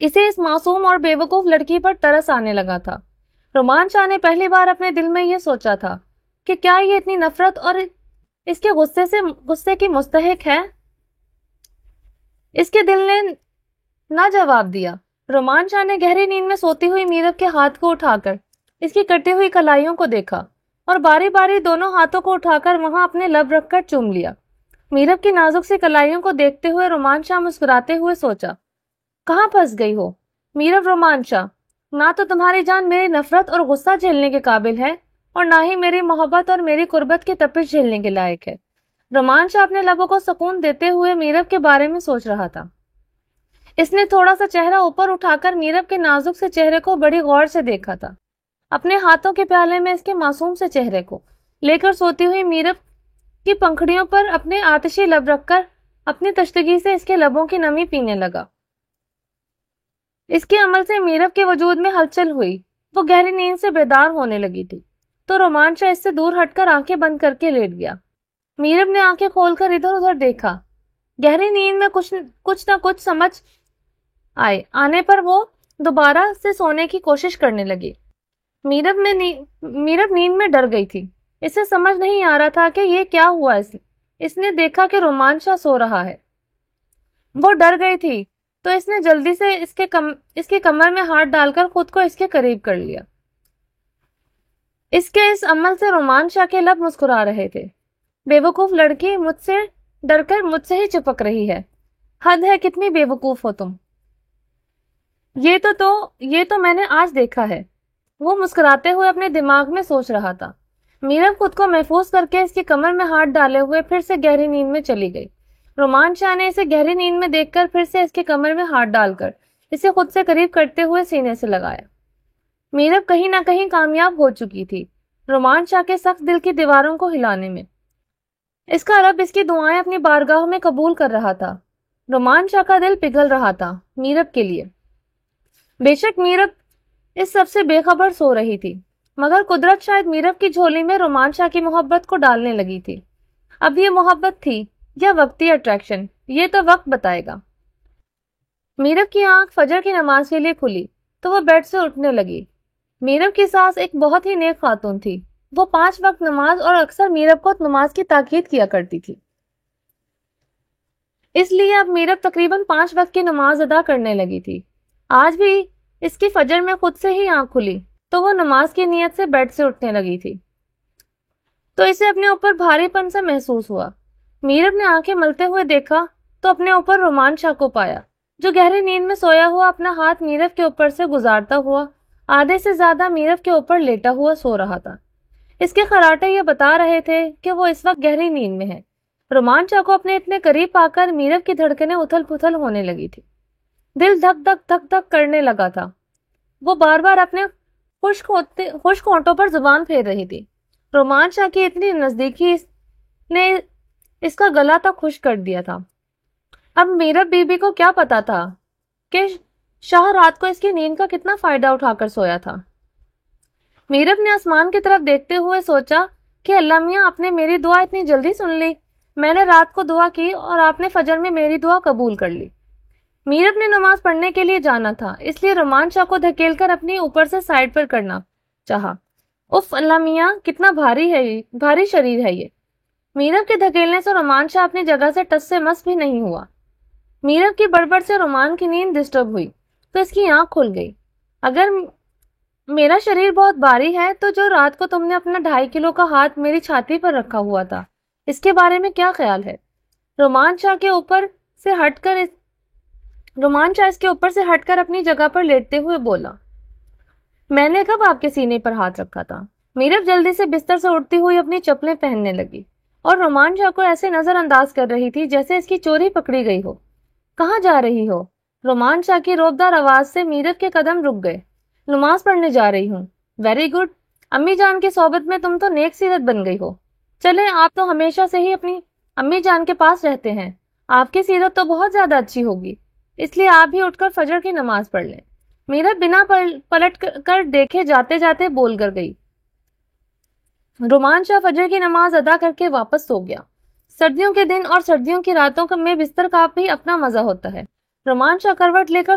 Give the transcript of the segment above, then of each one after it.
اسے اس معصوم اور بیوقوف لڑکی پر ترس آنے لگا تھا۔ رومان شاہ نے پہلی بار اپنے دل میں یہ سوچا تھا کہ کیا یہ اتنی نفرت اور اس کے غصے کی مستحق ہے؟ اس کے دل نے نہ جواب دیا۔ رومان شاہ نے گہری نیند میں سوتی ہوئی میرب کے ہاتھ کو اٹھا کر اس کی کٹی ہوئی کلائیوں کو دیکھا اور باری باری دونوں ہاتھوں کو اٹھا کر وہاں اپنے لب رکھ کر چوم لیا۔ میرب کی نازک سی کلائیوں کو دیکھتے ہوئے رومان شاہ مسکراتے ہوئے سوچا، کہاں پھنس گئی ہو میرب رومان شاہ؟ نہ تو تمہاری جان میری نفرت اور غصہ جھیلنے کے قابل ہے اور نہ ہی میری محبت اور میری قربت کی تپش جھیلنے کے لائق ہے۔ رومان شاہ اپنے لبوں کو سکون دیتے ہوئے میرب کے بارے میں سوچ رہا تھا۔ اس نے تھوڑا سا چہرہ اوپر اٹھا کر میرب کے نازک سے چہرے کو بڑی غور سے دیکھا تھا۔ اپنے ہاتھوں کے پیالے میں اس کے معصوم سے چہرے کو لے کر سوتی ہوئی میرب کی پنکھڑیوں پر اپنے آتشی لب رکھ کر اپنی تشتگی سے اس کے لبوں کی نمی پینے لگا۔ اس کے عمل سے میرب کے وجود میں ہلچل ہوئی۔ وہ گہری نیند سے بیدار ہونے لگی تھی تو رومان شاہ اس سے دور ہٹ کر آنکھیں بند کر کے لیٹ گیا۔ میرب نے آنکھیں کھول کر ادھر ادھر دیکھا۔ گہری نیند میں کچھ نہ کچھ سمجھ آنے پر وہ دوبارہ سے سونے کی کوشش کرنے لگی۔ میرب نیند میں ڈر گئی تھی۔ اسے سمجھ نہیں آ رہا تھا کہ یہ کیا ہوا۔ اس نے دیکھا کہ رومان شاہ سو رہا ہے۔ وہ ڈر گئی تھی تو اس نے جلدی سے اس کے کمر میں ہاتھ ڈال کر خود کو اس کے قریب کر لیا۔ اس کے اس عمل سے رومان شاہ کے لب مسکرا رہے تھے۔ بیوقوف لڑکی، مجھ سے ڈر کر مجھ سے ہی چپک رہی ہے۔ حد ہے، کتنی بیوقوف ہو تم۔ یہ تو میں نے آج دیکھا ہے۔ وہ مسکراتے ہوئے اپنے دماغ میں سوچ رہا تھا۔ میرب خود کو محفوظ کر کے اس کی کمر میں ہاتھ ڈالے ہوئے پھر سے گہری نیند میں چلی گئی۔ رومان شاہ نے اسے گہری نیند میں دیکھ کر پھر سے اس کے کمر میں ہاتھ ڈال کر اسے خود سے قریب کرتے ہوئے سینے سے لگایا۔ میرب کہیں نہ کہیں کامیاب ہو چکی تھی رومان شاہ کے سخت دل کی دیواروں کو ہلانے میں۔ اس کا رب اس کی دعائیں اپنی بارگاہوں میں قبول کر رہا تھا۔ رومان شاہ کا دل پگھل رہا تھا میرب کے لیے۔ بے شک میرب اس سب سے بے خبر سو رہی تھی، مگر قدرت شاید میرب کی جھولی میں رومان شاہ کی محبت کو ڈالنے لگی تھی۔ اب یہ محبت تھی یا وقتی اٹریکشن، یہ تو وقت بتائے گا۔ میرب کی آنکھ فجر کی نماز کے لیے کھلی تو وہ بیڈ سے اٹھنے لگی۔ میرب کی ساس ایک بہت ہی نیک خاتون تھی۔ وہ 5 وقت نماز اور اکثر میرب کو نماز کی تاکید کیا کرتی تھی۔ اس لیے اب میرب تقریباً 5 وقت کی نماز ادا کرنے لگی تھی۔ آج بھی اس کی فجر میں خود سے ہی آنکھ کھلی تو وہ نماز کی نیت سے بیڈ سے اٹھنے لگی تھی تو اسے اپنے اوپر بھاری پن سے محسوس ہوا۔ میرب نے آنکھیں ملتے ہوئے دیکھا تو اپنے اوپر رومان شاہ کو پایا، جو گہری نیند میں سویا ہوا اپنا ہاتھ میرب کے اوپر سے گزارتا ہوا آدھے سے زیادہ میرب کے اوپر لیٹا ہوا سو رہا تھا۔ اس کے خراٹے یہ بتا رہے تھے کہ وہ اس وقت گہری نیند میں ہے۔ رومان شاہ کو اپنے اتنے قریب پا کر میرب کی دھڑکنیں اتھل پتھل ہونے لگی تھی۔ دل دھک دھک دھک دھک کرنے لگا تھا۔ وہ بار بار اپنے خشک ہونٹوں پر زبان پھیر رہی تھی۔ رومان شاہ کی اتنی نزدیکی نے اس کا گلا تک خشک کر دیا تھا۔ اب میرب بی بی کو کیا پتا تھا کہ شاہ رات کو اس کی نیند کا کتنا فائدہ اٹھا کر سویا تھا۔ میرب نے آسمان کی طرف دیکھتے ہوئے سوچا کہ اللہ میاں، آپ نے میری دعا اتنی جلدی سن لی۔ میں نے رات کو دعا کی اور آپ نے فجر میں میری دعا قبول کر لی۔ میرب نے نماز پڑھنے کے لیے جانا تھا، اس لیے رومان شاہ کو دھکیل کر اپنی اوپر سے سائڈ پر کرنا چاہا۔ اف اللہ میاں، کتنا بھاری شریر ہے یہ۔ میرب کے دھکیلنے سے رومان شاہ اپنی جگہ سے ٹس سے مس بھی نہیں ہوا۔ میرب کی بڑبڑ سے رومان کی نیند ڈسٹرب ہوئی تو اس کی آنکھ کھل گئی۔ اگر میرا شریر بہت بھاری ہے تو جو رات کو تم نے اپنا 2.5 کلو کا ہاتھ میری چھاتی پر رکھا ہوا تھا، اس کے بارے میں کیا خیال ہے؟ رومان شاہ اس کے اوپر سے ہٹ کر اپنی جگہ پر لیٹتے ہوئے بولا، میں نے کب آپ کے سینے پر ہاتھ رکھا تھا؟ میرب جلدی سے بستر سے اٹھتی ہوئی اپنی چپلیں پہننے لگی اور رومان شاہ کو ایسے نظر انداز کر رہی تھی جیسے اس کی چوری پکڑی گئی ہو۔ کہاں جا رہی ہو؟ رومان شاہ کی روبدار آواز سے میرب کے قدم رک گئے۔ نماز پڑھنے جا رہی ہوں۔ ویری گڈ، امی جان کی صحبت میں تم تو نیک سیرت بن گئی ہو۔ چلے، آپ تو ہمیشہ سے ہی اپنی امی جان کے پاس رہتے ہیں، آپ کی سیرت تو بہت زیادہ اچھی ہوگی، اس لیے آپ بھی اٹھ کر فجر کی نماز پڑھ لیں۔ میرب بنا پلٹ کر دیکھے جاتے جاتے بول کر گئی۔ رومان شاہ فجر کی نماز ادا کر کے واپس سو گیا۔ سردیوں کے دن اور سردیوں کی راتوں میں بستر کا بھی اپنا مزہ ہوتا ہے۔ رومان شاہ کروٹ لے کر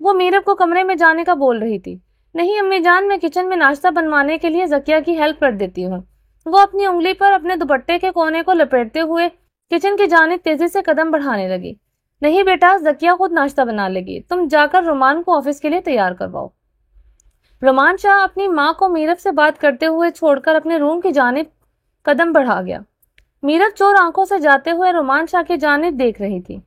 وہ میرب کو کمرے میں جانے کا بول رہی تھی۔ نہیں امی جان، میں کچن میں ناشتہ بنوانے کے لیے زکیہ کی ہیلپ کر دیتی ہوں۔ وہ اپنی انگلی پر اپنے دوپٹے کے کونے کو لپیٹتے ہوئے کچن کی جانب تیزی سے قدم بڑھانے لگی۔ نہیں بیٹا، زکیہ خود ناشتہ بنا لے گی، تم جا کر رومان کو آفس کے لیے تیار کرواؤ۔ رومان شاہ اپنی ماں کو میرب سے بات کرتے ہوئے چھوڑ کر اپنے روم کی جانب قدم بڑھا گیا۔ میرب چور آنکھوں سے جاتے ہوئے رومان شاہ کی جانب دیکھ رہی تھی۔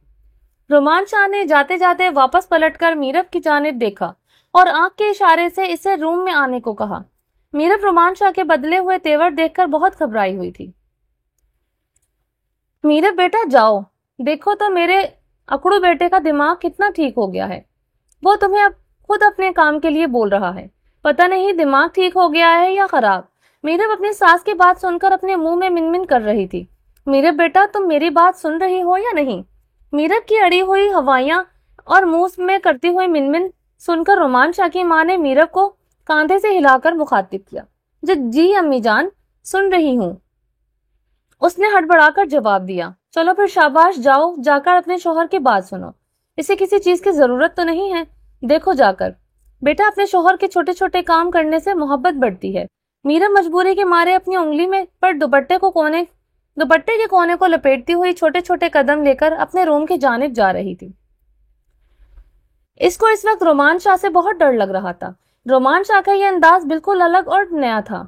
رومان شاہ نے جاتے جاتے واپس پلٹ کر میرب کی جانب دیکھا اور آنکھ کے اشارے سے اسے روم میں آنے کو کہا۔ میرب رومان شاہ کے بدلے ہوئے تیور دیکھ کر بہت گھبرائی ہوئی تھی۔ میرب بیٹا جاؤ، دیکھو تو میرے اکڑو بیٹے کا دماغ کتنا ٹھیک ہو گیا ہے۔ وہ تمہیں خود اپنے کام کے لیے بول رہا ہے، پتہ نہیں دماغ ٹھیک ہو گیا ہے یا خراب۔ میرب اپنی ساس کی بات سن کر اپنے منہ میں من من کر رہی تھی۔ میرب بیٹا، تم میری بات سن رہی ہو یا نہیں؟ میرب کی اڑی ہوئی ہوائیاں اور منہ میں کرتی ہوئی من من سن کر رومان شاہ کی ماں نے میرب کو کاندھے سے ہلا کر مخاطب کیا۔ جی امی جان، سن رہی ہوں، اس نے ہڑبڑا کر جواب دیا۔ چلو پھر شاباش، جاؤ جا کر اپنے شوہر کی بات سنو، اسے کسی چیز کی ضرورت تو نہیں ہے، دیکھو جا کر۔ بیٹا، اپنے شوہر کے چھوٹے چھوٹے کام کرنے سے محبت بڑھتی ہے۔ میرب مجبوری کے مارے اپنی انگلی میں پر دوپٹے کے کونے کو لپیٹتی ہوئی چھوٹے چھوٹے قدم لے کر اپنے روم کی جانب جا رہی تھی۔ اس کو اس وقت رومان شاہ سے بہت ڈر لگ رہا تھا۔ رومان شاہ کا یہ انداز بالکل الگ اور نیا تھا۔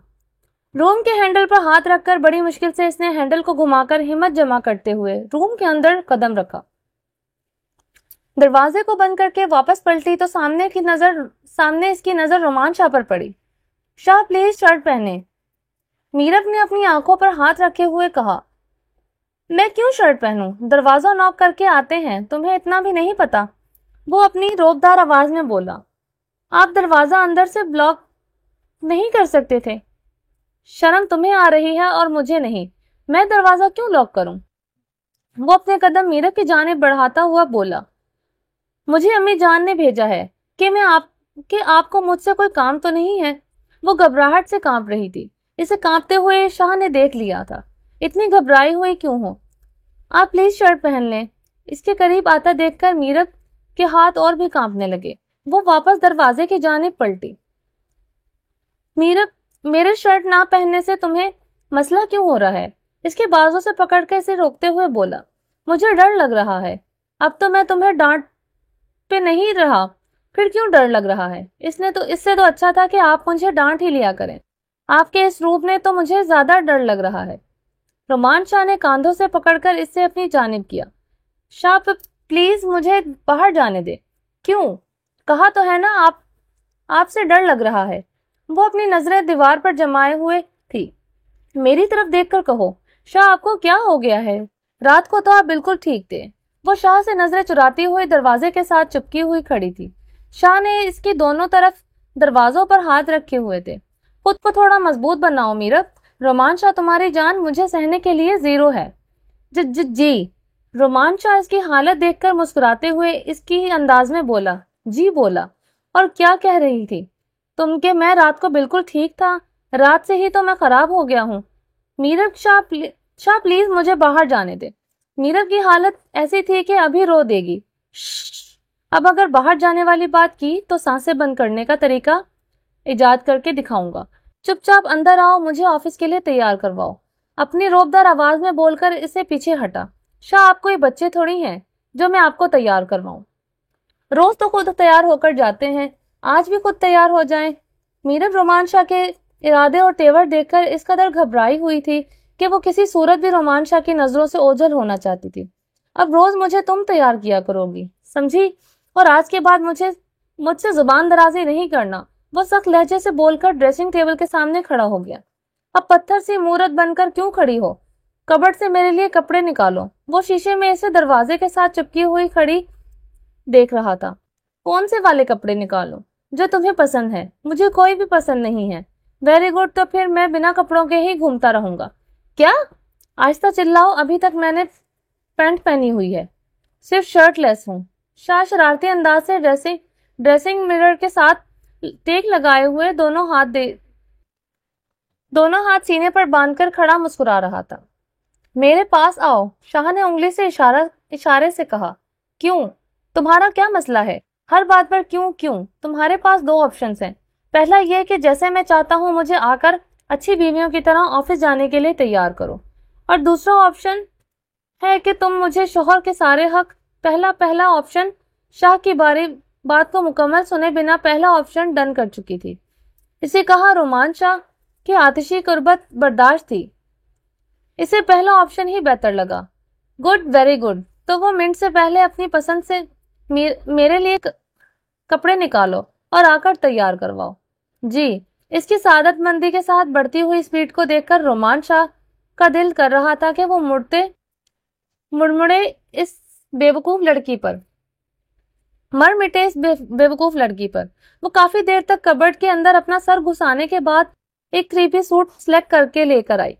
روم کے ہینڈل پر ہاتھ رکھ کر بڑی مشکل سے اس نے ہینڈل کو گھما کر ہمت جمع کرتے ہوئے روم کے اندر قدم رکھا۔ دروازے کو بند کر کے واپس پلٹی تو سامنے اس کی نظر رومان شاہ پر پڑی۔ شاہ پلیز شرٹ پہنے، میرب نے اپنی آنکھوں پر ہاتھ رکھے ہوئے کہا۔ میں کیوں شرٹ پہنوں؟ دروازہ ناک کر کے آتے ہیں، تمہیں اتنا بھی نہیں پتا؟ وہ اپنی روبدار آواز میں بولا۔ آپ دروازہ اندر سے بلاک نہیں کر سکتے تھے؟ شرم تمہیں آ رہی ہے اور مجھے نہیں، میں دروازہ کیوں لاک کروں؟ وہ اپنے قدم میرب کی جانب بڑھاتا ہوا بولا۔ مجھے امی جان نے بھیجا ہے کہ آپ کو مجھ سے کوئی کام تو نہیں ہے؟ وہ گھبراہٹ سے کانپ رہی تھی۔ اسے کانپتے ہوئے شاہ نے دیکھ لیا تھا۔ اتنی گھبرائی ہوئی کیوں ہو؟ آپ پلیز شرٹ پہن لیں۔ اس کے قریب آتا دیکھ کر میرب کے ہاتھ اور بھی کانپنے لگے۔ وہ واپس دروازے کی جانب پلٹی۔ میرب، میرے شرٹ نہ پہننے سے تمہیں مسئلہ کیوں ہو رہا ہے؟ اس کے بازوں سے پکڑ کے اسے روکتے ہوئے بولا۔ مجھے ڈر لگ رہا ہے۔ اب تو میں تمہیں ڈانٹ پہ نہیں رہا، پھر کیوں ڈر لگ رہا ہے؟ اس سے تو اچھا تھا کہ آپ مجھے ڈانٹ ہی لیا کریں۔ آپ کے اس روپ نے تو مجھے زیادہ ڈر لگ رہا ہے۔ رومان شاہ نے کاندھوں سے پکڑ کر اس سے اپنی جانب کیا۔ شاہ پلیز مجھے باہر جانے دے۔ کیوں؟ کہا تو ہے نا آپ سے ڈر لگ رہا ہے۔ وہ اپنی نظریں دیوار پر جمائے ہوئے تھی۔ میری طرف دیکھ کر کہو، شاہ آپ کو کیا ہو گیا ہے؟ رات کو تو آپ بالکل ٹھیک تھے۔ وہ شاہ سے نظریں چراتی ہوئی دروازے کے ساتھ چپکی ہوئی کھڑی تھی۔ شاہ نے اس کی دونوں طرف دروازوں پر ہاتھ رکھے ہوئے تھے۔ خود کو تھوڑا مضبوط بناؤ میرب، رومان شاہ تمہاری جان مجھے سہنے کے لیے زیرو ہے۔ جی۔ رومان شاہ اس کی حالت دیکھ کر مسکراتے ہوئے اس کی انداز میں بولا۔ جی بولا؟ اور کیا کہہ رہی تھی تم کہ میں رات کو بالکل ٹھیک تھا؟ رات سے ہی تو میں خراب ہو گیا ہوں۔ میرب، شاہ پلیز مجھے باہر جانے دے۔ میرب کی حالت ایسی تھی کہ ابھی رو دے گی۔ اب اگر باہر جانے والی بات کی تو سانسیں بند کرنے کا طریقہ ایجاد کر کے دکھاؤں گا۔ چپ چاپ اندر آؤ، مجھے آفس کے لیے تیار کرواؤ۔ اپنی روبدار آواز میں بول کر اسے پیچھے ہٹا۔ شاہ آپ کوئی بچے تھوڑی ہیں جو میں آپ کو تیار کرواؤں۔ روز تو خود تیار ہو کر جاتے ہیں، آج بھی خود تیار ہو جائیں۔ میرب رومان شاہ کے ارادے اور تیور دیکھ کر اس قدر گھبرائی ہوئی تھی کہ وہ کسی صورت بھی رومان شاہ کی نظروں سے اوجھل ہونا چاہتی تھی۔ اب روز مجھے تم تیار کیا کرو گی، سمجھی؟ اور آج کے بعد مجھ سے زبان درازی نہیں کرنا۔ وہ سخت لہجے سے بول کر ڈریسنگ ٹیبل کے سامنے کھڑا ہو گیا۔ اب پتھر سی مورت بن کر کیوں کھڑی ہو؟ کبٹ سے میرے لیے کپڑے نکالو۔ وہ شیشے میں اسے دروازے کے ساتھ چپکی ہوئی کھڑی دیکھ رہا تھا۔ کون سے والے کپڑے نکالوں؟ جو تمہیں پسند ہے۔ مجھے کوئی بھی پسند نہیں ہے۔ ویری گڈ، تو پھر میں بنا کپڑوں کے ہی گھومتا رہوں گا۔ کیا؟ آہستہ چلاؤ، ابھی تک میں نے پینٹ پہنی ہوئی ہے، صرف شرٹ لیس ہوں۔ شاہ شرارتی انداز سے ڈریسنگ مرر کے ساتھ ٹیک لگائے ہوئے دونوں ہاتھ سینے پر باندھ کر کھڑا مسکرا رہا تھا۔ میرے پاس آؤ، شاہ نے انگلی سے اشارے سے کہا۔ کیوں؟ تمہارا کیا مسئلہ ہے؟ ہر بات پر کیوں کیوں؟ تمہارے پاس دو آپشنز ہیں. پہلا یہ کہ جیسے میں چاہتا ہوں مجھے آ کر اچھی بیویوں کی طرح آفس جانے کے لیے تیار کرو، اور دوسرا آپشن ہے کہ تم مجھے شوہر کے سارے حق. پہلا آپشن شاہ کی بات کو مکمل سنے بنا پہلا آپشن ڈن کر چکی تھی. اسے کہا رومان شاہ کی آتشی قربت برداشت تھی. اسے پہلا آپشن ہی بہتر لگا. Good, very good. تو وہ منٹ سے پہلے اپنی پسند سے میرے لیے کپڑے نکالو اور آ کر تیار کرواؤ. جی. اس کی سعادت مندی کے ساتھ بڑھتی ہوئی سپیڈ کو دیکھ کر رومان شاہ کا دل کر رہا تھا کہ وہ مڑمڑے اس بیوقوف لڑکی پر، مر مٹے اس بیوقوف لڑکی پر. وہ کافی دیر تک کبرڈ کے اندر اپنا سر گھسانے کے بعد ایک کریپی سوٹ سلیکٹ کر کے لے کر آئی.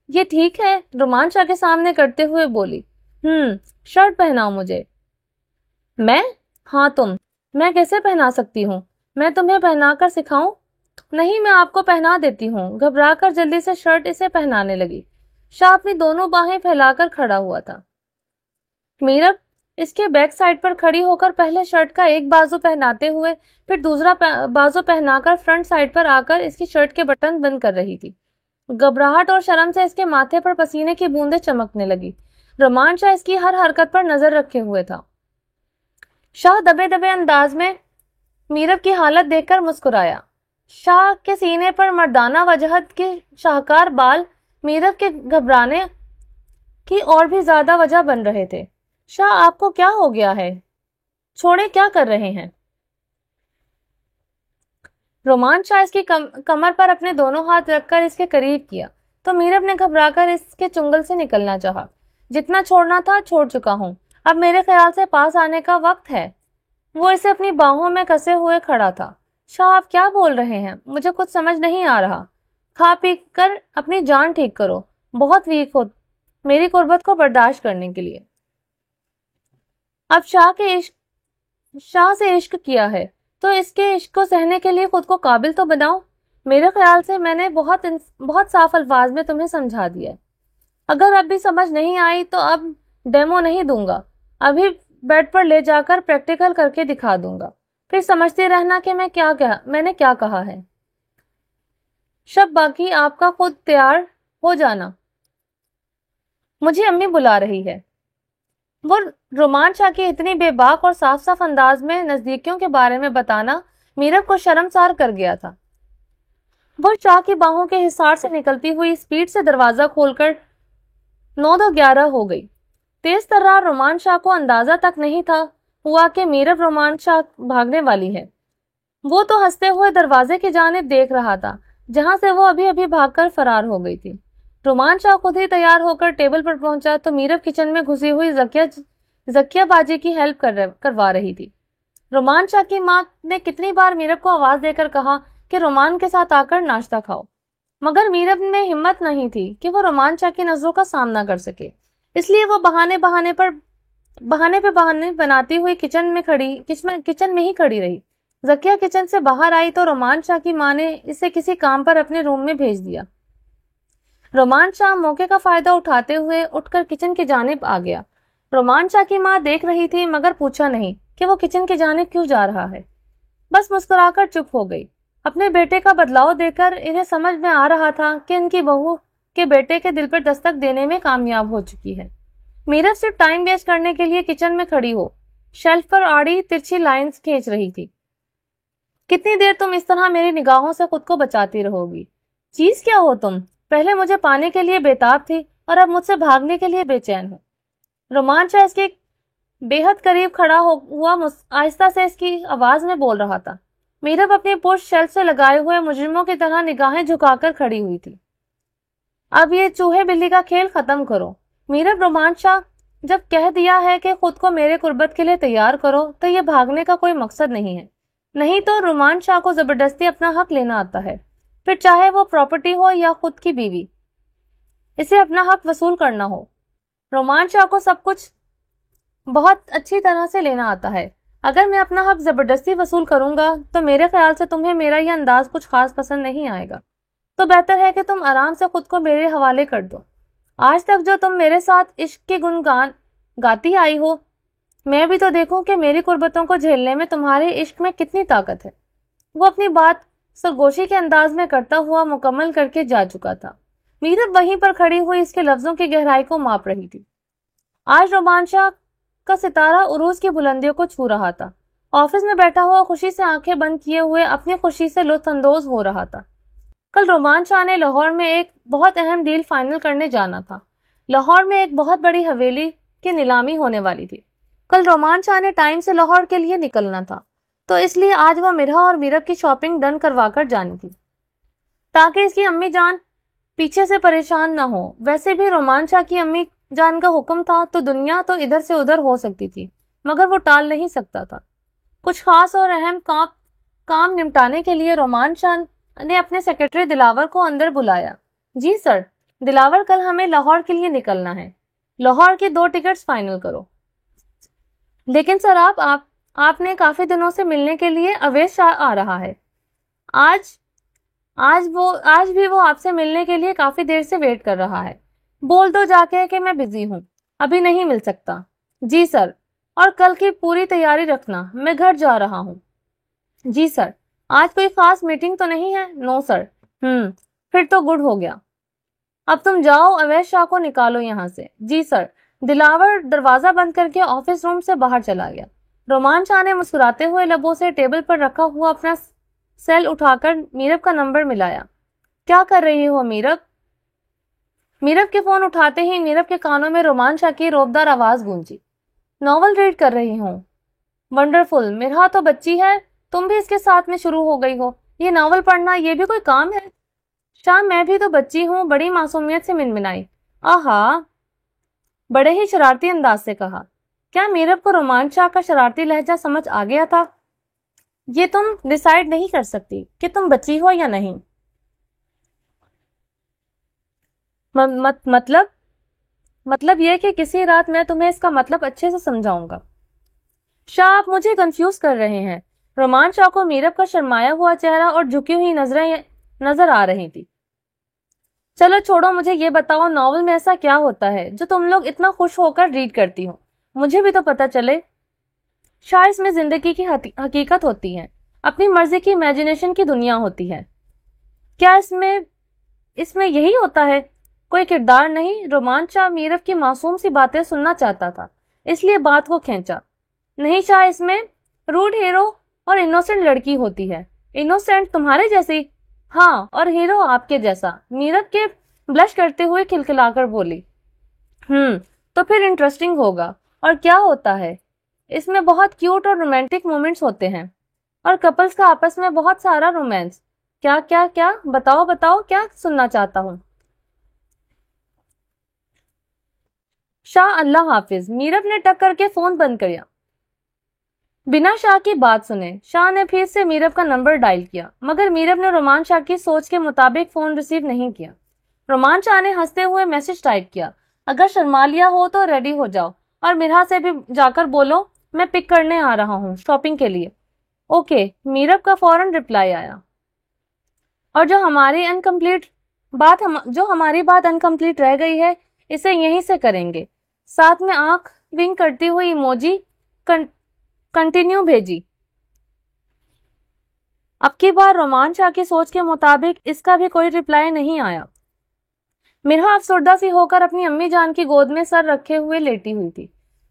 یہ ٹھیک ہے، رومان شاہ کے سامنے کرتے ہوئے بولی. شرٹ پہناؤ مجھے. میں؟ ہاں تم. میں کیسے پہنا سکتی ہوں؟ میں تمہیں پہنا کر سکھاؤں؟ نہیں، میں آپ کو پہنا دیتی ہوں. گھبرا کر جلدی سے شرٹ اسے پہنانے لگی. شاہ اپنی دونوں باہیں پھیلا کر کھڑا ہوا تھا. میرب اس کے بیک سائڈ پر کھڑی ہو کر پہلے شرٹ کا ایک بازو پہناتے ہوئے پھر دوسرا بازو پہنا کر فرنٹ سائڈ پر آ کر اس کی شرٹ کے بٹن بند کر رہی تھی. گھبراہٹ اور شرم سے اس کے ماتھے پر پسینے کی بوندیں چمکنے لگی. رومان شاہ اس کی ہر حرکت پر نظر رکھے ہوئے تھا. شاہ دبے دبے انداز میں میرب کی حالت دیکھ کر مسکرایا. شاہ کے سینے پر مردانہ وجہت کے شاہکار بال میرب کے گھبرانے کی اور بھی زیادہ وجہ بن رہے تھے. شاہ، آپ کو کیا ہو گیا ہے؟ چھوڑے، کیا کر رہے ہیں؟ رومان شاہ اس کی کمر پر اپنے دونوں ہاتھ رکھ کر اس کے قریب کیا تو میرب نے گھبرا کر اس کے چنگل سے نکلنا چاہا. جتنا چھوڑنا تھا چھوڑ چکا ہوں، اب میرے خیال سے پاس آنے کا وقت ہے. وہ اسے اپنی باہوں میں کسے ہوئے کھڑا تھا. شاہ، آپ کیا بول رہے ہیں؟ مجھے کچھ سمجھ نہیں آ رہا. کھا پی کر اپنی جان ٹھیک کرو. بہت ویک ہو میری قربت کو برداشت کرنے کے لیے. اب شاہ سے عشق کیا ہے تو اس کے عشق کو سہنے کے لیے خود کو قابل تو بناؤ. میرے خیال سے میں نے بہت صاف الفاظ میں تمہیں سمجھا دیا ہے. اگر اب بھی سمجھ نہیں آئی تو اب ڈیمو نہیں دوں گا، ابھی بیڈ پر لے جا کر پریکٹیکل کر کے دکھا دوں گا، پھر سمجھتے رہنا کہ میں نے کیا کہا ہے. شب باقی آپ کا خود تیار ہو جانا، مجھے امی بلا رہی ہے. وہ رومان شاہ کی اتنی بے باک اور صاف انداز میں نزدیکیوں کے بارے میں بتانا میرب کو شرمسار کر گیا تھا. وہ شاہ کی باہوں کے حصار سے نکلتی ہوئی سپیڈ سے دروازہ کھول کر 9:11 ہو گئی. تیز ترار رومان شاہ کو اندازہ تک نہیں تھا ہوا کہ میرب رومان شاہ بھاگنے والی ہے. وہ تو ہنستے ہوئے دروازے کی جانب دیکھ رہا تھا جہاں سے وہ ابھی بھاگ کر فرار ہو گئی تھی. رومان شاہ خود ہی تیار ہو کر ٹیبل پر پہنچا تو میرب کچن میں گھسی ہوئی زکیہ باجی کی ہیلپ کروا رہی تھی. رومان شاہ کی ماں نے کتنی بار میرب کو آواز دے کر کہا کہ رومان کے ساتھ آ کر ناشتہ کھاؤ، مگر میرب میں ہمت نہیں تھی کہ وہ رومان شاہ کی نظروں کا سامنا کر سکے. اس لیے وہ بہانے پہ بہانے بناتی ہوئی کچن میں ہی کھڑی رہی. زکیہ کچن سے باہر آئی تو رومان شاہ کی ماں نے اسے کسی کام پر اپنے روم میں بھیج دیا. رومان شاہ موقع کا فائدہ اٹھاتے ہوئے اٹھ کر کچن کی جانب آ گیا. رومان شاہ کی ماں دیکھ رہی تھی مگر پوچھا نہیں کہ وہ کچن کی جانب کیوں جا رہا ہے. بس مسکرا کر چپ ہو گئی. اپنے بیٹے کا بدلاؤ دیکھ کر انہیں سمجھ میں آ رہا تھا کہ ان کی بہو کے بیٹے کے دل پر دستک دینے میں کامیاب ہو چکی ہے. میرب صرف ٹائم ویسٹ کرنے کے لیے کچن میں کھڑی ہو شیلف پر آڑی ترچھی لائنز کھینچ رہی تھی. کتنی دیر تم اس طرح میری نگاہوں سے خود کو بچاتی رہو گی؟ چیز کیا ہو تم؟ پہلے مجھے پانے کے لیے بےتاب تھی اور اب مجھ سے بھاگنے کے لیے بے چین ہو. رومان شاہ اس کے بے حد قریب کھڑا ہوا آہستہ سے اس کی آواز میں بول رہا تھا. میرب اپنی پشت شیلف سے لگائے ہوئے مجرموں کی طرح نگاہیں جھکا کر کھڑی ہوئی تھی. اب یہ چوہے بلی کا کھیل ختم کرو. میرب، رومان شاہ جب کہہ دیا ہے کہ خود کو میرے قربت کے لیے تیار کرو تو یہ بھاگنے کا کوئی مقصد نہیں ہے. نہیں تو رومان شاہ کو زبردستی اپنا حق لینا آتا ہے، پھر چاہے وہ پراپرٹی ہو یا خود کی بیوی، اسے اپنا حق وصول کرنا ہو. رومان شاہ کو سب کچھ بہت اچھی طرح سے لینا آتا ہے. اگر میں اپنا حق زبردستی وصول کروں گا تو میرے خیال سے تمہیں میرا یہ انداز کچھ خاص پسند نہیں آئے گا. تو بہتر ہے کہ تم آرام سے خود کو میرے حوالے کر دو. آج تک جو تم میرے ساتھ عشق کے گنگان گاتی آئی ہو میں بھی تو دیکھوں کہ میری قربتوں کو جھیلنے میں تمہارے عشق میں کتنی طاقت ہے۔ وہ اپنی بات سرگوشی کے انداز میں کرتا ہوا مکمل کر کے جا چکا تھا۔ میرب وہیں پر کھڑی ہوئی اس کے لفظوں کی گہرائی کو ماپ رہی تھی۔ آج رومانچا کا ستارہ عروج کی بلندیوں کو چھو رہا تھا۔ آفس میں بیٹھا ہوا خوشی سے آنکھیں بند کیے ہوئے اپنی خوشی سے لطف اندوز ہو رہا تھا۔ کل رومانچا نے لاہور میں ایک بہت اہم ڈیل فائنل کرنے جانا تھا۔ لاہور میں ایک بہت بڑی حویلی کی نیلامی ہونے والی تھی۔ کل رومانچا نے ٹائم سے لاہور کے لیے نکلنا تھا، تو اس لیے آج وہ مرہا اور میرب کی شاپنگ ڈن کروا کر جانی تھی تاکہ اس کی امی جان پیچھے سے پریشان نہ ہو۔ ویسے بھی رومانچا کی امی جان کا حکم تھا تو دنیا تو ادھر سے ادھر ہو سکتی تھی، مگر وہ ٹال نہیں سکتا تھا۔ کچھ خاص اور اہم کام نمٹانے کے لیے رومانچا نے اپنے سیکرٹری دلاور کو اندر بلایا۔ جی سر، دلاور کل ہمیں لاہور کے لیے نکلنا ہے۔ لاہور کی 2 ٹکٹس فائنل کرو۔ لیکن سر آپ نے کافی دنوں سے ملنے کے لیے اویس شاہ آ رہا ہے۔ آج بھی وہ آپ سے ملنے کے لیے کافی دیر سے ویٹ کر رہا ہے۔ بول دو جا کے کہ میں بزی ہوں، ابھی نہیں مل سکتا۔ جی سر، اور کل کی پوری تیاری رکھنا، میں گھر جا رہا ہوں۔ جی سر، آج کوئی خاص میٹنگ تو نہیں ہے؟ نو سر۔ پھر تو گڈ ہو گیا۔ اب تم جاؤ، اویس شاہ کو نکالو یہاں سے۔ جی سر۔ دلاور دروازہ بند کر کے آفس روم سے باہر چلا گیا۔ رومانچا نے مسکراتے ہوئے لبوں سے ٹیبل پر رکھا ہوا اپنا سیل اٹھا کر میرب کا نمبر ملایا۔ کیا کر رہی ہو میرب؟ میرب کے فون اٹھاتے ہی میرب کے کانوں میں رومانچا کی روبدار آواز گونجی۔ ناول ریڈ کر رہی ہوں۔ ونڈرفل، مرہا تو بچی ہے، تم بھی اس کے ساتھ میں شروع ہو گئی ہو۔ یہ ناول پڑھنا یہ بھی کوئی کام ہے؟ شاہ، میں بھی تو بچی ہوں، بڑی معصومیت سے منمنائی۔ آہا، بڑے ہی شرارتی انداز سے کہا۔ کیا میرب کو رومانچا کا شرارتی لہجہ سمجھ آ گیا تھا؟ یہ تم ڈیسائیڈ نہیں کر سکتی کہ تم بچی ہو یا نہیں۔ مطلب یہ کہ کسی رات میں تمہیں اس کا مطلب اچھے سے سمجھاؤں گا۔ شاہ، آپ مجھے کنفیوز کر رہے ہیں۔ رومانچا کو میرب کا شرمایا ہوا چہرہ اور جھکی ہوئی نظریں نظر آ رہی تھی۔ چلو چھوڑو، مجھے یہ بتاؤ، ناول میں ایسا کیا ہوتا ہے جو تم لوگ اتنا خوش ہو کر ریڈ کرتی ہو؟ مجھے بھی تو پتا چلے۔ شاہ، اس میں زندگی کی حقیقت ہوتی ہے، اپنی مرضی کی امیجنیشن کی دنیا ہوتی ہے۔ کیا اس میں یہی ہوتا ہے؟ کوئی کردار نہیں؟ رومانچا میرب کی معصوم سی باتیں سننا چاہتا تھا، اس لیے بات کو کھینچا۔ نہیں شاہ، اس میں روڈ ہیرو اور انوسینٹ لڑکی ہوتی ہے۔ انوسینٹ تمہارے جیسی؟ ہاں، اور ہیرو آپ کے جیسا، میرب کے بلش کرتے ہوئے کھلکھلا کر بولی۔ تو پھر انٹرسٹنگ ہوگا۔ اور کیا ہوتا ہے؟ اس میں بہت کیوٹ اور رومانٹک مومنٹس ہوتے ہیں، اور کپلز کا آپس میں بہت سارا رومانس۔ کیا بتاؤ کیا سننا چاہتا ہوں؟ شاہ، اللہ حافظ۔ میرب نے ٹک کر کے فون بند کیا۔ بنا شاہ کی بات سنے شاہ نے پھر سے میرب کا نمبر ڈائل کیا، مگر میرب نے رومانچا کی سوچ کے مطابق فون ریسیو نہیں کیا۔ رومانچا نے ہنستے ہوئے میسج ٹائپ کیا، اگر شرما لیا ہو تو ریڈی ہو جاؤ، اور مرہا سے بھی جا کر بولو میں پک کرنے آ رہا ہوں شاپنگ کے لیے۔ اوکے، میرب کا فوراً رپلائی آیا۔ اور جو ہماری بات انکمپلیٹ رہ گئی ہے اسے یہیں سے کریں گے، ساتھ میں آنکھ ونک کرتی ہوئی ایموجی کنٹینیو بھیجی۔ اب کی بار رومانچا کی سوچ کے مطابق اس کا بھی کوئی رپلائی نہیں آیا۔ مرہا افسردہ سی ہو کر اپنی امی جان کی گود میں سر رکھے ہوئے لیٹی ہوئی تھی۔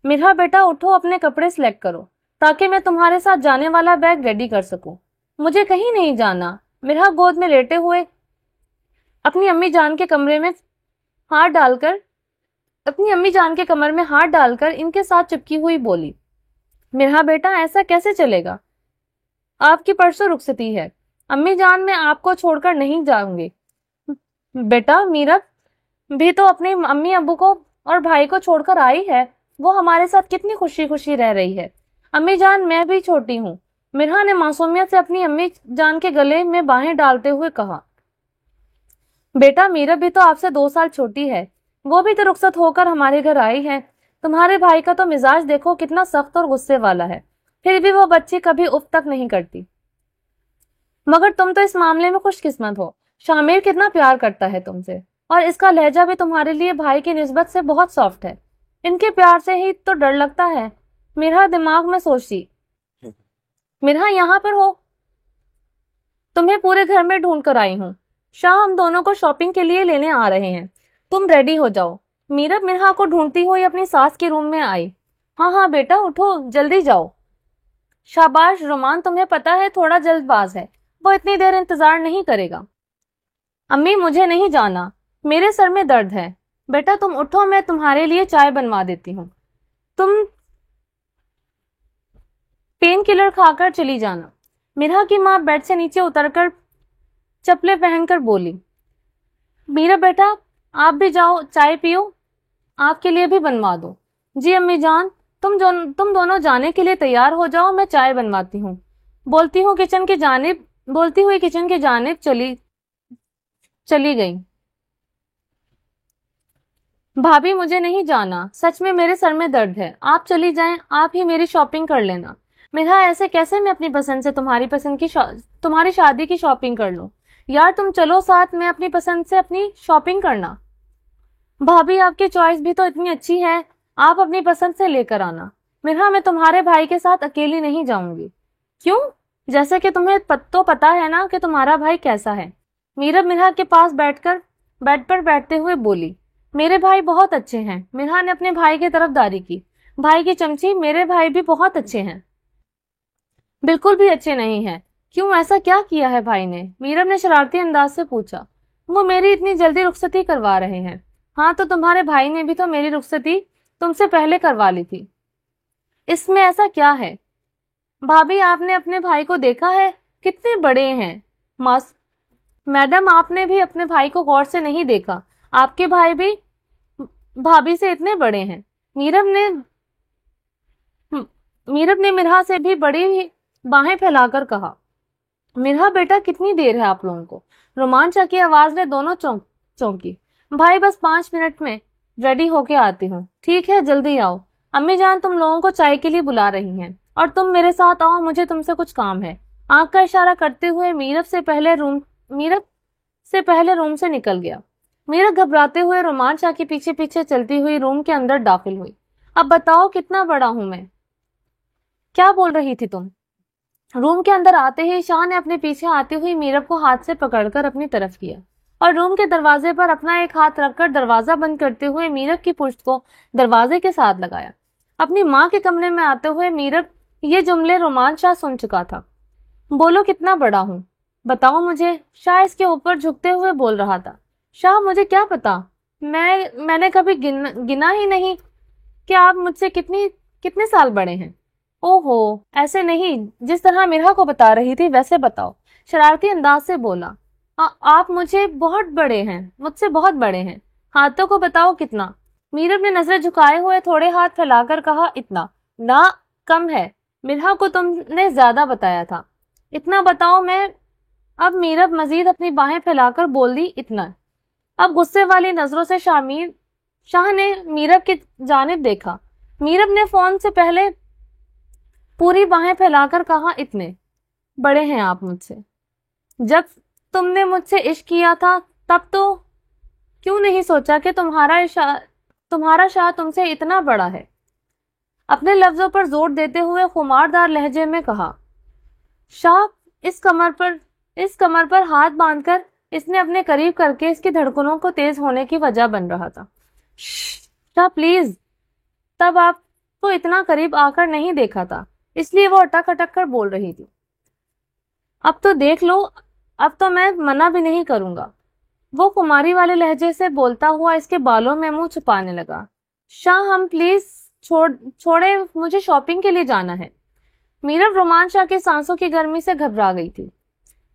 مرہا بیٹا اٹھو، اپنے کپڑے سلیکٹ کرو تاکہ میں تمہارے ساتھ جانے والا بیگ ریڈی کر سکوں۔ مجھے کہیں نہیں جانا، مرہا گود میں لیٹے ہوئے اپنی امی جان کے کمر میں ہاتھ ڈال کر ان کے ساتھ چپکی ہوئی بولی۔ مرہا بیٹا، ایسا کیسے چلے گا؟ آپ کی پرسوں رخصتی ہے، امی جان میں آپ کو چھوڑ کر نہیں جاؤں گی۔ بیٹا، میرب بھی تو اپنی امی ابو کو اور بھائی کو چھوڑ کر آئی ہے، وہ ہمارے ساتھ کتنی خوشی رہ رہی ہے۔ امی جان، میں بھی چھوٹی ہوں، مرہا نے معصومیت سے اپنی امی جان کے گلے میں باہیں ڈالتے ہوئے کہا۔ بیٹا، میرب بھی تو آپ سے 2 سال چھوٹی ہے، وہ بھی تو رخصت ہو کر ہمارے گھر آئی ہے۔ تمہارے بھائی کا تو مزاج دیکھو کتنا سخت اور غصے والا ہے، پھر بھی وہ بچی کبھی اف تک نہیں کرتی۔ مگر تم تو اس معاملے میں خوش قسمت ہو، شامیر کتنا پیار کرتا ہے تم سے، اور اس کا لہجہ بھی تمہارے لیے بھائی کی نسبت سے بہت سافٹ ہے۔ ان کے پیار سے ہی تو ڈر لگتا ہے۔ میرا دماغ میں سوچی، میرا یہاں پر ہو؟ تمہیں پورے گھر میں ڈھونڈ کر آئی ہوں. شاہ ہم دونوں کو شاپنگ کے لیے لینے آ رہے ہیں، تم ریڈی ہو جاؤ. میرب مرہا کو ڈھونڈتی ہوئی اپنی ساس کے روم میں آئی. ہاں ہاں بیٹا اٹھو، جلدی جاؤ. شاباش رومان، تمہیں پتا ہے تھوڑا جلد باز ہے، وہ اتنی دیر انتظار نہیں کرے گا. امی مجھے نہیں جانا، میرے سر میں درد ہے. بیٹا تم اٹھو، میں تمہارے لیے چائے بنوا دیتی ہوں. تم پین کلر کھا کر چلی جانا. مرہا کی ماں بیڈ سے نیچے اتر کر چپلے پہن کر بولی. میرا بیٹا آپ بھی جاؤ، چائے پیو، آپ کے لیے بھی بنوا دو. جی امی جان، تم دونوں جانے کے لیے تیار ہو جاؤ، میں چائے بنواتی ہوں. بولتی ہوئی کچن کی جانب چلی گئی. بھابھی مجھے نہیں جانا، سچ میں میرے سر میں درد ہے، آپ چلی جائیں، آپ ہی میری شاپنگ کر لینا. میرا ایسے کیسے میں اپنی پسند سے تمہاری شادی کی شاپنگ کر لوں؟ یار تم چلو ساتھ میں اپنی پسند سے اپنی شاپنگ کرنا. بھابھی آپ کی چوائس بھی تو اتنی اچھی ہے، آپ اپنی پسند سے لے کر آنا. میرا میں تمہارے بھائی کے ساتھ اکیلی نہیں جاؤں گی. کیوں؟ جیسے کہ تمہیں تو پتا ہے نا کہ تمہارا بھائی کیسا ہے. میرب مرہا کے پاس بیٹھ پر بیٹھتے ہوئے بولی. میرے بھائی بہت اچھے ہیں. مرہا نے اپنے بھائی کی طرف داری کی. بھائی کی چمچی، میرے بھائی بھی بہت اچھے ہیں. بالکل بھی اچھے نہیں ہیں. کیوں، ایسا کیا کیا ہے بھائی نے؟ میرب نے شرارتی انداز سے پوچھا. وہ میری اتنی جلدی رخصتی کروا رہے ہیں. ہاں تو تمہارے بھائی نے بھی تو میری رخصتی تم سے پہلے کروا لی تھی. اس میں ایسا کیا ہے؟ بھابھی آپ نے اپنے بھائی کو دیکھا ہے، کتنے بڑے ہیں. میڈم آپ نے بھی اپنے بھائی کو غور سے نہیں دیکھا، آپ کے بھائی بھی بھابھی سے اتنے بڑے ہیں. میرب نے مرہا سے بھی بڑی باہیں پھیلا کر کہا. مرہا بیٹا کتنی دیر ہے آپ لوگوں کو؟ رومانچا کی آواز نے دونوں چونکی. بھائی بس 5 منٹ میں ریڈی ہو کے آتی ہوں. ٹھیک ہے جلدی آؤ، امی جان تم لوگوں کو چائے کے لیے بلا رہی ہیں، اور تم میرے ساتھ آؤ، مجھے تم سے کچھ کام ہے. آنکھ کا اشارہ کرتے ہوئے میرب سے پہلے روم سے نکل گیا. میرب گھبراتے ہوئے رومانچا کے پیچھے پیچھے چلتی ہوئی روم کے اندر داخل ہوئی. اب بتاؤ کتنا بڑا ہوں میں؟ کیا بول رہی تھی تم؟ روم کے اندر آتے ہی شاہ نے اپنے پیچھے آتی ہوئی میرب کو ہاتھ سے پکڑ کر اپنی طرف کیا اور روم کے دروازے پر اپنا ایک ہاتھ رکھ کر دروازہ بند کرتے ہوئے میرب کی پشت کو دروازے کے ساتھ لگایا. اپنی ماں کے کمرے میں آتے ہوئے میرب یہ جملے رومانچا سن چکا تھا. بولو کتنا بڑا ہوں، بتاؤ مجھے. شاہ اس کے اوپر جھکتے ہوئے بول رہا تھا. شاہ مجھے کیا پتا، میں نے کبھی گنا ہی نہیں کہ آپ مجھ سے کتنے سال بڑے ہیں. اوہو ایسے نہیں، جس طرح مرہا کو بتا رہی تھی ویسے بتاؤ. شرارتی انداز سے بولا. آپ مجھ سے بہت بڑے ہیں. ہاتھوں کو بتاؤ کتنا. میرب نے نظر جھکائے ہوئے تھوڑے ہاتھ پھیلا کر کہا. اتنا نہ، کم ہے، مرہا کو تم نے زیادہ بتایا تھا. اتنا بتاؤ میں. اب میرب مزید اپنی باہیں پھیلا کر بول دی. اتنا. اب غصے والی نظروں سے شاہ نے میرب کی جانب دیکھا. میرب نے فون سے پہلے پوری باہیں پھیلا کر کہا. اتنے بڑے ہیں آپ مجھ سے؟ جب تم نے مجھ سے عشق کیا تھا تب تو کیوں نہیں سوچا کہ تمہارا شاہ تم سے اتنا بڑا ہے؟ اپنے لفظوں پر زور دیتے ہوئے خماردار لہجے میں کہا. شاہ اس کمر پر ہاتھ باندھ کر اس نے اپنے قریب کر کے اس کی دھڑکنوں کو تیز ہونے کی وجہ بن رہا تھا. شاہ پلیز. تب آپ کو اتنا قریب آ کر نہیں دیکھا تھا، اس لیے وہ اٹک اٹک کر بول رہی تھی. اب تو دیکھ لو، اب تو میں منع بھی نہیں کروں گا. وہ خماری والے لہجے سے بولتا ہوا اس کے بالوں میں منہ چھپانے لگا. شاہ ہم پلیز چھوڑے، مجھے شاپنگ کے لیے جانا ہے. میرب رومانچا کے سانسوں کی گرمی سے گھبرا گئی تھی.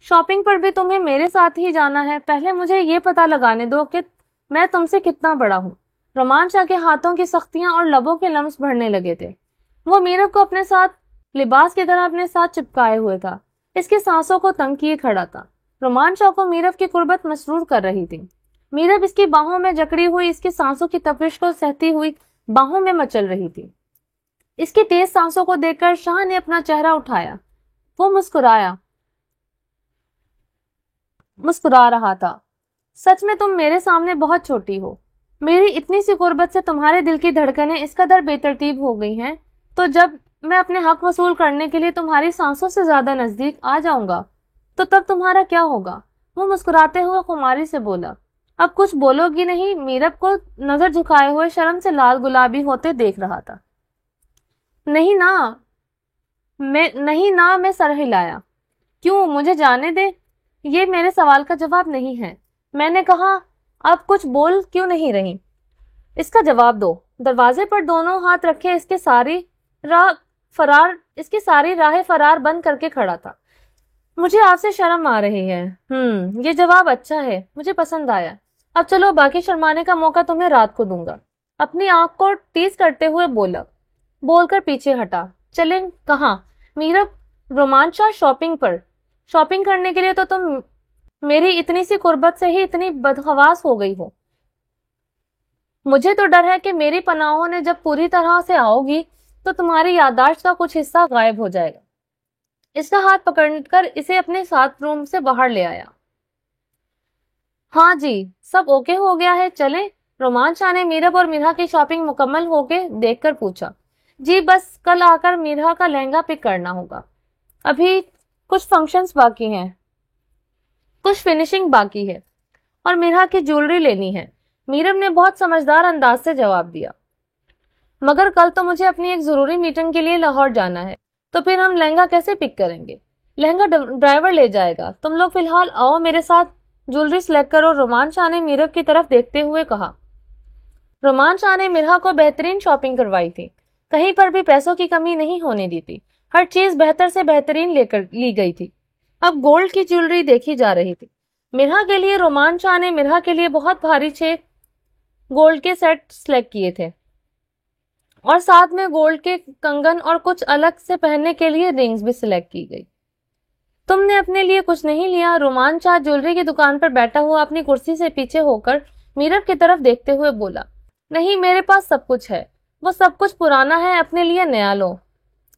شاپنگ پر بھی تمہیں میرے ساتھ ہی جانا ہے؟ پہلے مجھے یہ پتا لگانے دو کہ میں تم سے کتنا بڑا ہوں. رومانچا کے ہاتھوں کی سختیاں اور لبوں کے لمس بڑھنے لگے تھے. وہ میرب کو اپنے ساتھ لباس کی طرح اپنے ساتھ چپکائے ہوئے تھا، اس کی سانسوں کو تنگ کیے کھڑا تھا. رومانچا کو میرب کی قربت مسرور کر رہی تھی. میرب اس کی باہوں میں جکڑی ہوئی اس کی سانسوں کی تپش کو سہتی ہوئی باہوں میں مچل رہی تھی. اس کی تیز سانسوں کو دیکھ کر شاہ نے اپنا چہرہ اٹھایا. وہ مسکرا رہا تھا. سچ میں تم میرے سامنے بہت چھوٹی ہو. میری اتنی سی قربت سے تمہارے دل کی دھڑکنیں اس قدر بے ترتیب ہو گئی ہیں تو جب میں اپنے حق وصول کرنے کے لیے تمہاری سانسوں سے زیادہ نزدیک آ جاؤں گا تو تب تمہارا کیا ہوگا؟ وہ مسکراتے ہوئے خماری سے بولا۔ اب کچھ بولو گی نہیں؟ میرب کو نظر جھکائے ہوئے شرم سے لال گلابی ہوتے دیکھ رہا تھا۔ نہیں نا، میں سر ہلایا۔ کیوں؟ مجھے جانے دے، یہ میرے سوال کا جواب نہیں ہے۔ میں نے کہا، اب کچھ بول کیوں نہیں رہی؟ اس کا جواب دو۔ دروازے پر دونوں ہاتھ رکھے اس کی ساری راہ فرار بند کر کے کھڑا تھا۔ مجھے آپ سے شرم آ رہی ہے۔ یہ جواب اچھا ہے، مجھے پسند آیا۔ اب چلو، باقی شرمانے کا موقع تمہیں رات کو دوں گا۔ اپنی آنکھ کو ٹیز کرتے ہوئے بول کر پیچھے ہٹا۔ چلیں کہاں؟ میرب، رومانچا شاپنگ پر۔ شاپنگ کرنے کے لیے تو تم میری اتنی سی قربت سے ہی اتنی بدحواس ہو گئی ہو۔ مجھے تو ڈر ہے کہ میری پناہوں نے جب پوری طرح سے آؤ گی تو تمہاری یادداشت کا کچھ حصہ غائب ہو جائے گا۔ اس کا ہاتھ پکڑ کر اسے اپنے ساتھ روم سے باہر لے آیا۔ ہاں جی، سب اوکے ہو گیا ہے، چلیں؟ رومانچا نے میرب اور میرا کی شاپنگ مکمل ہو کے دیکھ کر پوچھا۔ جی بس کل آ کر میرا کا لہنگا پک کرنا ہوگا، ابھی کچھ فنکشنز باقی ہیں، کچھ فنیشنگ باقی ہے، اور میرا کی جیولری لینی ہے۔ میرب نے بہت سمجھدار انداز سے جواب دیا۔ مگر کل تو مجھے اپنی ایک ضروری میٹنگ کے لیے لاہور جانا ہے، تو پھر ہم لہنگا کیسے پک کریں گے؟ لہنگا ڈرائیور لے جائے گا، تم لوگ فی الحال آؤ میرے ساتھ جیولری سلیکٹ کرو، رومانچا نے میرب کی طرف دیکھتے ہوئے کہا۔ رومانچا نے میرا کو بہترین شاپنگ کروائی تھی، کہیں پر بھی پیسوں کی کمی نہیں ہونے دی تھی، ہر چیز بہتر سے بہترین لی گئی تھی۔ اب گولڈ کی جیولری دیکھی جا رہی تھی۔ میرا کے لیے رومانچا نے میرا کے لیے بہت بھاری 6 گولڈ کے سیٹ سلیکٹ کیے تھے، اور ساتھ میں گولڈ کے کنگن اور کچھ الگ سے پہننے کے لیے رنگز بھی سلیکٹ کی گئی۔ تم نے اپنے لیے کچھ نہیں لیا؟ رومانچا جیولری کی دکان پر بیٹھا ہوا اپنی کرسی سے پیچھے ہو کر میرب کی طرف دیکھتے ہوئے بولا۔ نہیں، میرے پاس سب کچھ ہے، وہ سب کچھ پرانا ہے، اپنے لیے نیا لو۔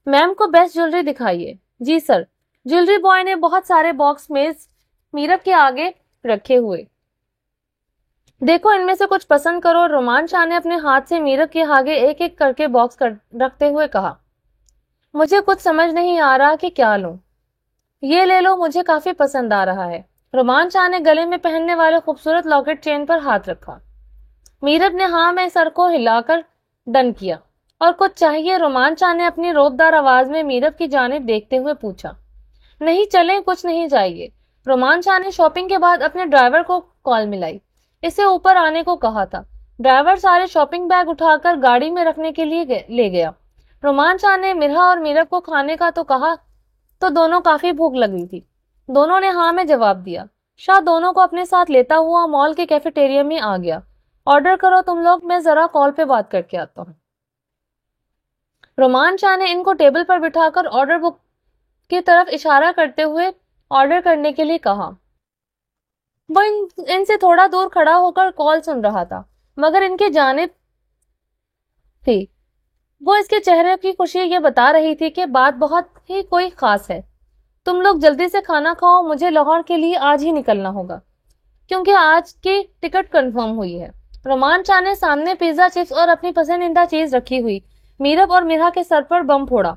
میم کو بیسٹ جیولری دکھائیے۔ جی سر۔ جیولری بوائے نے بہت سارے باکس میز میرب کے آگے رکھے ہوئے۔ دیکھو ان میں سے کچھ پسند کرو، رومانچا نے اپنے ہاتھ سے میرب کے آگے ایک ایک کر کے باکس رکھتے ہوئے کہا۔ مجھے کچھ سمجھ نہیں آ رہا کہ کیا لوں۔ یہ لے لو، مجھے کافی پسند آ رہا ہے۔ رومانچا نے گلے میں پہننے والے خوبصورت لاکٹ چین پر ہاتھ رکھا۔ میرب نے ہاں میں سر کو ہلا کر ڈن کیا۔ اور کچھ چاہیے؟ رومانچا نے اپنی روبدار آواز میں میرب کی جانب دیکھتے ہوئے پوچھا۔ نہیں، چلیں، کچھ نہیں چاہیے۔ رومانچا نے شاپنگ کے بعد اپنے ڈرائیور کو کال ملائی، اسے اوپر آنے کو کہا تھا۔ ڈرائیور سارے شاپنگ بیگ اٹھا کر گاڑی میں رکھنے کے لیے لے گیا۔ رومانچا نے مرہا اور میرب کو کھانے کا تو کہا تو دونوں کافی بھوک لگی تھی۔ دونوں نے ہاں میں جواب دیا۔ شاہ دونوں کو اپنے ساتھ لیتا ہوا مال کے کیفیٹیریا میں آ گیا۔ آرڈر کرو تم لوگ، میں ذرا کال پہ بات کر کے آتا ہوں۔ رومانچا نے ان کو ٹیبل پر بٹھا کر آرڈر بک کی طرف اشارہ کرتے ہوئے آرڈر کرنے کے لیے کہا۔ وہ ان سے تھوڑا دور کھڑا ہو کر کال سن رہا تھا، مگر ان کی جانب تھی۔ وہ اس کے چہرے کی خوشی یہ بتا رہی تھی کہ بات بہت ہی کوئی خاص ہے۔ تم لوگ جلدی سے کھانا کھاؤ، مجھے لاہور کے لیے آج ہی نکلنا ہوگا، کیونکہ آج کی ٹکٹ کنفرم ہوئی ہے۔ رومانچا نے سامنے پیزا، چپس اور اپنی پسندیدہ چیز رکھی ہوئی میرب اور میرا کے سر پر بم پھوڑا۔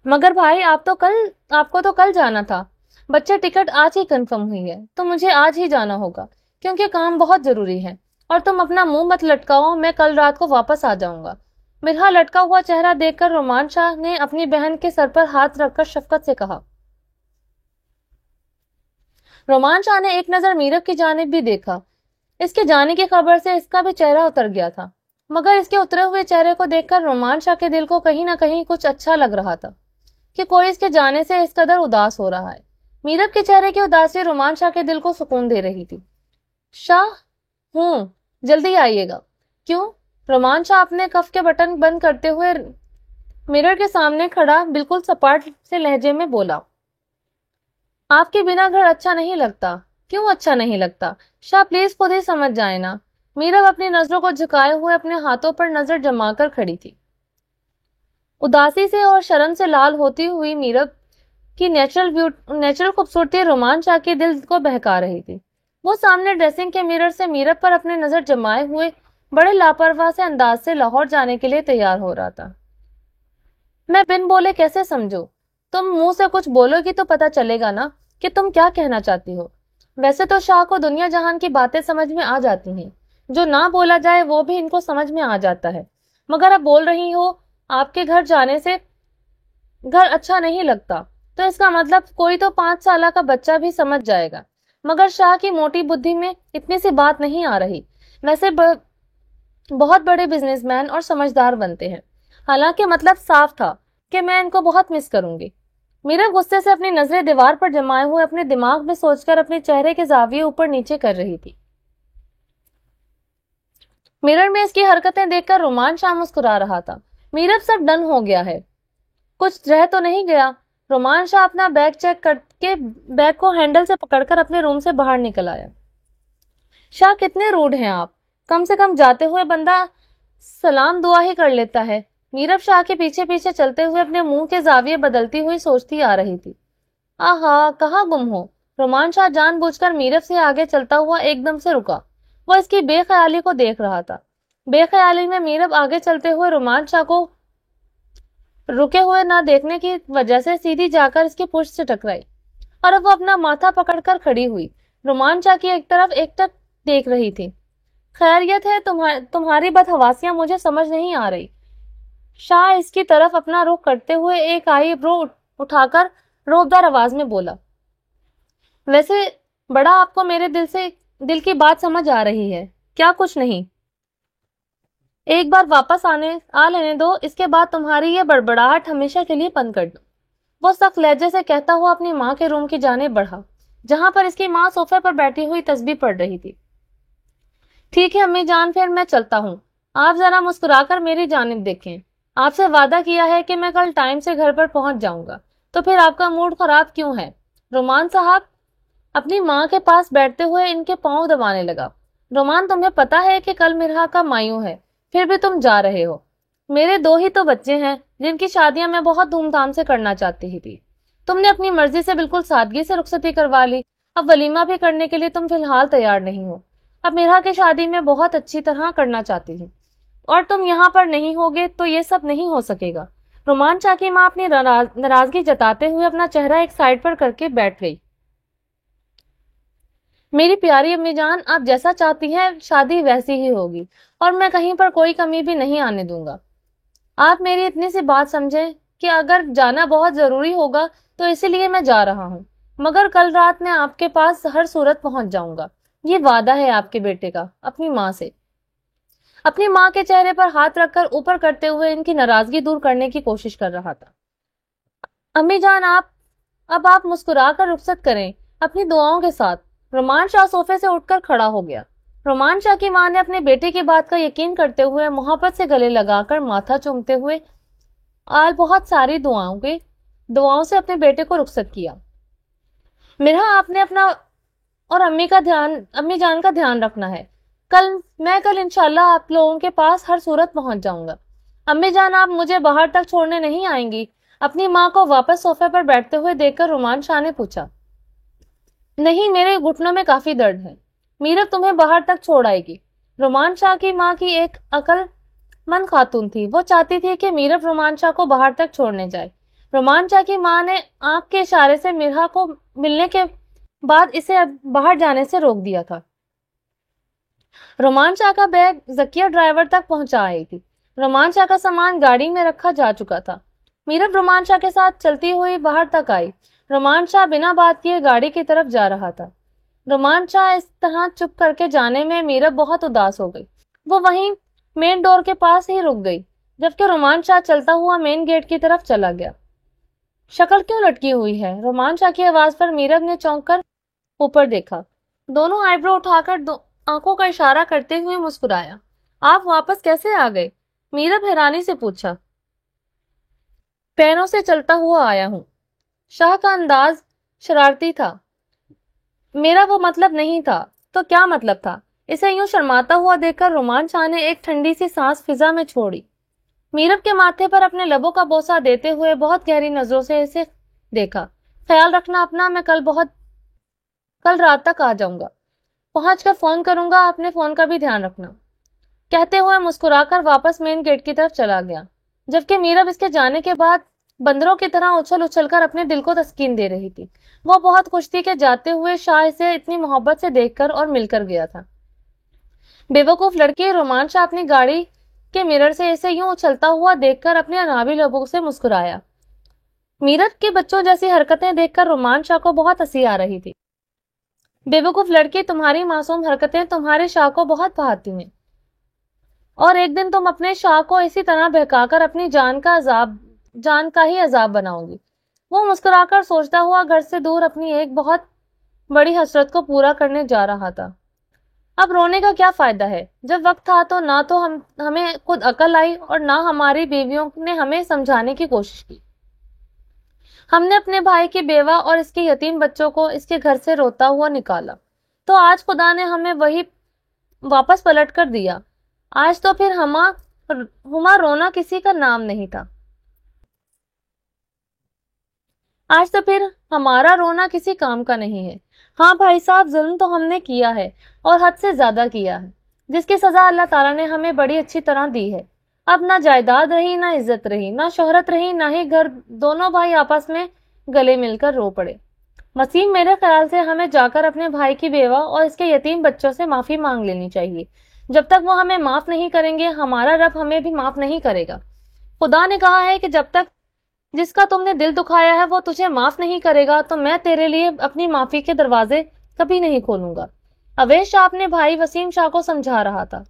مگر بھائی، آپ کو تو کل جانا تھا۔ بچے، ٹکٹ آج ہی کنفرم ہوئی ہے تو مجھے آج ہی جانا ہوگا، کیونکہ کام بہت ضروری ہے، اور تم اپنا منہ مت لٹکاؤ، میں کل رات کو واپس آ جاؤں گا۔ میرا لٹکا ہوا چہرہ دیکھ کر رومانچا نے اپنی بہن کے سر پر ہاتھ رکھ کر شفقت سے کہا۔ رومانچا نے ایک نظر میرب کی جانب بھی دیکھا۔ اس کے جانے کی خبر سے اس کا بھی چہرہ اتر گیا تھا، مگر اس کے اترے ہوئے چہرے کو دیکھ کر رومانچا کے دل کو کہیں نہ کہیں کچھ اچھا لگ رہا تھا کہ کوئی اس کے جانے سے اس قدر اداس ہو رہا ہے۔ میرب کے چہرے کی اداسی رومانچا کے دل کو سکون دے رہی تھی۔ شاہ، جلدی آئیے گا۔ کیوں؟ رومانچا اپنے کف کے بٹن بند کرتے ہوئے میرر کے سامنے کھڑا بالکل سپاٹ سے لہجے میں بولا۔ آپ کے بنا گھر اچھا نہیں لگتا۔ کیوں اچھا نہیں لگتا؟ شاہ پلیز خود ہی سمجھ جائے نا۔ میرب اپنی نظروں کو جھکائے ہوئے اپنے ہاتھوں پر نظر جما کر کھڑی تھی۔ اداسی سے اور شرم سے لال ہوتی ہوئی میرب کی نیچرل خوبصورتی رومانچا کے دل کو بہکا رہی تھی۔ وہ سامنے ڈریسنگ کے میرر سے میرب پر اپنے نظر جمائے ہوئے بڑے لاپرواہ سے انداز سے لاہور جانے کے لیے تیار ہو رہا تھا۔ میں بن بولے کیسے سمجھوں؟ تم منہ سے کچھ بولو گی تو پتا چلے گا نا کہ تم کیا کہنا چاہتی ہو۔ ویسے تو شاہ کو دنیا جہان کی باتیں سمجھ میں آ جاتی ہیں، جو نہ بولا جائے وہ بھی ان کو سمجھ میں آ جاتا ہے، مگر اب بول رہی ہو آپ کے گھر جانے سے گھر اچھا نہیں لگتا، تو اس کا مطلب کوئی تو 5 سالہ کا بچہ بھی سمجھ جائے گا، مگر شاہ کی موٹی بدھی میں اتنی سی بات نہیں آ رہی۔ ویسے بہت بڑے بزنس مین اور سمجھدار بنتے ہیں، حالانکہ مطلب صاف تھا کہ میں ان کو بہت مس کروں گی۔ میرا غصے سے اپنی نظریں دیوار پر جمائے ہوئے اپنے دماغ میں سوچ کر اپنے چہرے کے زاویے اوپر نیچے کر رہی تھی۔ میرر میں اس کی حرکتیں دیکھ کر رومان شاہ مسکرا رہا تھا۔ میرب سب ڈن ہو گیا ہے، کچھ رہ تو نہیں گیا؟ رومان شاہ اپنا بیگ چیک کر کے بیگ کو ہینڈل سے پکڑ کر اپنے روم سے باہر نکل آیا۔ شاہ کتنے روڈ ہیں آپ، کم سے کم جاتے ہوئے بندہ سلام دعا ہی کر لیتا ہے۔ میرب شاہ کے پیچھے پیچھے چلتے ہوئے اپنے منہ کے زاویے بدلتی ہوئی سوچتی آ رہی تھی۔ آہا، کہاں گم ہو؟ رومان شاہ جان بوجھ کر میرب سے آگے چلتا ہوا ایک دم سے رکا۔ وہ اس کی بے خیالی کو دیکھ رہا تھا۔ بے خیالی میں میرب آگے چلتے ہوئے رومان شاہ کو رکے ہوئے نہ دیکھنے کی وجہ سے سیدھی جا کر اس کی پشت سے ٹکرائی، اور اب وہ اپنا ماتھا پکڑ کر کھڑی ہوئی، رومان شاہ کی ایک طرف ایک ٹک دیکھ رہی تھی۔ خیریت ہے؟ تمہاری بدحواسیاں مجھے سمجھ نہیں آ رہی۔ شاہ اس کی طرف اپنا رخ کرتے ہوئے ایک آئی برو اٹھا کر روبدار آواز میں بولا، ویسے بڑا آپ کو میرے دل کی بات سمجھ آ رہی ہے کیا؟ کچھ نہیں، ایک بار واپس آ لینے دو، اس کے بعد تمہاری یہ بڑبڑاہٹ ہمیشہ کے لیے بند کر دو۔ وہ سخت لہجے سے کہتا ہوا اپنی ماں کے روم کی جانب بڑھا، جہاں پر اس کی ماں صوفے پر بیٹھی ہوئی تسبیح پڑھ رہی تھی۔ ٹھیک ہے امی جان، پھر میں چلتا ہوں، آپ ذرا مسکرا کر میری جانب دیکھیں، آپ سے وعدہ کیا ہے کہ میں کل ٹائم سے گھر پر پہنچ جاؤں گا، تو پھر آپ کا موڈ خراب کیوں ہے؟ رومان صاحب اپنی ماں کے پاس بیٹھتے ہوئے ان کے پاؤں دبانے لگا۔ رومان، تمہیں پتا ہے کہ کل مرحا کا مایوں ہے، پھر بھی تم جا رہے ہو؟ میرے 2 ہی تو بچے ہیں جن کی شادیاں میں بہت دھوم دھام سے کرنا چاہتی تھی، تم نے اپنی مرضی سے بالکل سادگی سے رخصتی کروا لی، اب ولیمہ بھی کرنے کے لیے تم فی الحال تیار نہیں ہو، اب مرحا کی شادی میں بہت اچھی طرح کرنا چاہتی ہوں، اور تم یہاں پر نہیں ہوگے تو یہ سب نہیں ہو سکے گا۔ رومان شاہ کی ماں اپنی ناراضگی جتاتے ہوئے اپنا چہرہ ایک سائڈ پر کر کے بیٹھ گئی۔ میری پیاری امی جان، آپ جیسا چاہتی ہیں شادی ویسی ہی ہوگی، اور میں کہیں پر کوئی کمی بھی نہیں آنے دوں گا۔ آپ میری اتنی سی بات سمجھیں کہ اگر جانا بہت ضروری ہوگا تو اسی لیے میں جا رہا ہوں، مگر کل رات میں آپ کے پاس ہر صورت پہنچ جاؤں گا، یہ وعدہ ہے آپ کے بیٹے کا اپنی ماں سے۔ اپنی ماں کے چہرے پر ہاتھ رکھ کر اوپر کرتے ہوئے ان کی ناراضگی دور کرنے کی کوشش کر رہا تھا۔ امی جان، اب آپ مسکرا کر رخصت کریں اپنی دعاؤں کے ساتھ۔ رومان شاہ صوفے سے اٹھ کر کھڑا ہو گیا۔ رومان شاہ کی ماں نے اپنے بیٹے کی بات کا یقین کرتے ہوئے محبت سے گلے لگا کر ماتھا چومتے ہوئے بہت ساری دعاؤں سے اپنے بیٹے کو رخصت کیا۔ مرحا، آپ نے اپنا اور امی جان کا دھیان رکھنا ہے، میں کل انشاءاللہ آپ لوگوں کے پاس ہر صورت پہنچ جاؤں گا۔ امی جان، آپ مجھے باہر تک چھوڑنے نہیں آئیں گی؟ اپنی ماں کو واپس صوفے پر بیٹھتے ہوئے دیکھ کر رومان شاہ نے پوچھا۔ نہیں، میرے گھٹنوں میں کافی درد ہے، میرب تمہیں باہر تک چھوڑ آئے گی۔ رومان شاہ کی ماں کی ایک عقل مند خاتون تھی، وہ چاہتی تھی کہ میرب رومان شاہ کو باہر تک چھوڑنے جائے۔ رومان شاہ کی ماں نے آنکھ کے اشارے سے مرحا کو ملنے کے بعد اسے باہر جانے سے روک دیا تھا۔ رومان شاہ کا بیگ ذکیہ ڈرائیور تک پہنچا آئی تھی۔ رومان شاہ کا سامان گاڑی میں رکھا جا چکا تھا۔ میرب رومان شاہ کے ساتھ چلتی ہوئی باہر تک آئی۔ رومان شاہ بنا بات کیے گاڑی کی طرف جا رہا تھا۔ رومان شاہ اس طرح چپ کر کے جانے میں میرب بہت اداس ہو گئی۔ وہ وہیں مین ڈور کے پاس ہی رک گئی، جبکہ رومان شاہ چلتا ہوا مین گیٹ کی طرف چلا گیا۔ شکل کیوں لٹکی ہوئی ہے؟ رومان شاہ کی آواز پر میرب نے چونک کر اوپر دیکھا۔ دونوں آئی برو اٹھا کر آنکھوں کا اشارہ کرتے ہوئے مسکرایا۔ آپ واپس کیسے آ گئے؟ میرب حیرانی سے پوچھا۔ پیروں سے چلتا ہوا آیا ہوں۔ شاہ کا انداز شرارتی تھا۔ میرا وہ مطلب نہیں تھا۔ تو کیا مطلب تھا؟ اسے یوں شرماتا ہوا دیکھ کر رومان شاہ نے ایک ٹھنڈی سی سانس فضا میں چھوڑی۔ میرب کے ماتھے پر اپنے لبوں کا بوسہ دیتے ہوئے بہت گہری نظروں سے اسے دیکھا۔ خیال رکھنا اپنا، میں کل رات تک آ جاؤں گا، پہنچ کر فون کروں گا، اپنے فون کا بھی دھیان رکھنا، کہتے ہوئے مسکرا کر واپس مین گیٹ کی طرف چلا گیا۔ جبکہ میرب اس کے جانے کے بعد بندروں کی طرح اچھل اچھل کر اپنے دل کو تسکین دے رہی تھی۔ وہ بہت خوش تھی کہ جاتے ہوئے شاہ اسے اتنی محبت سے دیکھ کر اور مل کر گیا تھا۔ بے وقوف لڑکی رومان شاہ اپنی گاڑی کے مرر سے اسے یوں اچھلتا ہوا دیکھ کر اپنے انابی لبوں سے مسکرایا۔ میرٹ کے بچوں جیسی حرکتیں دیکھ کر رومان شاہ کو بہت ہنسی آ رہی تھی۔ بے وقوف لڑکی، تمہاری معصوم حرکتیں تمہارے شاہ کو بہت بھاتی ہیں، اور ایک دن تم اپنے شاہ کو اسی طرح بہکا کر اپنی جان کا ہی عذاب بناؤ گی۔ وہ مسکرا کر سوچتا ہوا گھر سے دور اپنی ایک بہت بڑی حسرت کو پورا کرنے جا رہا تھا۔ اب رونے کا کیا فائدہ ہے؟ جب وقت تھا تو نہ تو ہمیں خود عقل آئی اور نہ ہماری بیویوں نے ہمیں سمجھانے کی کوشش کی۔ ہم نے اپنے بھائی کی بیوہ اور اس کے یتیم بچوں کو اس کے گھر سے روتا ہوا نکالا، تو آج خدا نے ہمیں وہی واپس پلٹ کر دیا۔ آج تو پھر ہما رونا کسی کا نام نہیں تھا۔ آج تو پھر ہمارا رونا کسی کام کا نہیں ہے۔ ہاں بھائی صاحب، ظلم تو ہم نے کیا ہے اور حد سے زیادہ کیا ہے، جس کی سزا اللہ تعالیٰ نے ہمیں بڑی اچھی طرح دی ہے۔ اب نہ جائیداد رہی، نہ عزت رہی، نہ شہرت رہی، نہ ہی گھر۔ دونوں بھائی آپس میں گلے مل کر رو پڑے۔ وسیم، میرے خیال سے ہمیں جا کر اپنے بھائی کی بیوہ اور اس کے یتیم بچوں سے معافی مانگ لینی چاہیے۔ جب تک وہ ہمیں معاف نہیں کریں گے، ہمارا رب ہمیں بھی معاف نہیں کرے گا۔ خدا نے کہا ہے کہ جب تک جس کا تم نے دل دکھایا ہے وہ تجھے معاف نہیں کرے گا، تو میں تیرے لیے اپنی معافی کے دروازے کبھی نہیں کھولوں گا۔ اویس شاہ اپنے بھائی وسیم شاہ کو سمجھا رہا تھا۔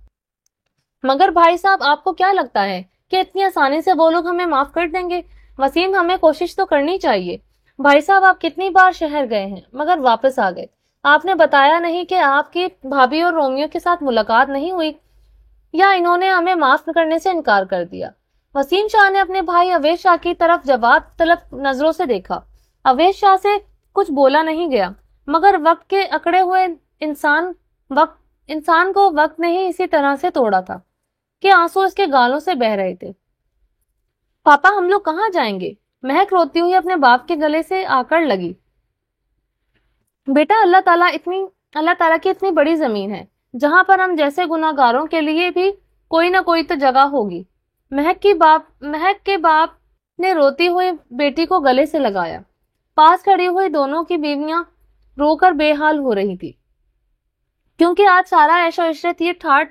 مگر بھائی صاحب، آپ کو کیا لگتا ہے کہ اتنی آسانی سے وہ لوگ ہمیں معاف کر دیں گے؟ وسیم، ہمیں کوشش تو کرنی چاہیے۔ بھائی صاحب، آپ کتنی بار شہر گئے ہیں مگر واپس آ گئے۔ آپ نے بتایا نہیں کہ آپ کی بھابھی اور رومیو کے ساتھ ملاقات نہیں ہوئی، یا انہوں نے ہمیں معاف کرنے سے انکار کر دیا؟ وسیم شاہ نے اپنے بھائی اویس شاہ کی طرف جواب طلب نظروں سے دیکھا۔ اویس شاہ سے کچھ بولا نہیں گیا، مگر وقت کے اکڑے ہوئے انسان کو وقت نے ہی اسی طرح سے توڑا تھا کہ آنسو اس کے گالوں سے بہہ رہے تھے۔ پاپا، ہم لوگ کہاں جائیں گے؟ مہک روتی ہوئی اپنے باپ کے گلے سے آ کر لگی۔ بیٹا، اللہ تعالیٰ کی اتنی بڑی زمین ہے جہاں پر ہم جیسے گناہ گاروں کے لیے بھی کوئی نہ کوئی تو جگہ ہوگی۔ مہک کے باپ نے روتی ہوئی بیٹی کو گلے سے لگایا۔ پاس کھڑی ہوئی دونوں کی بیویاں رو کر بے حال ہو رہی تھی، کیونکہ آج سارا عیش و عشرت، یہ ٹھاٹ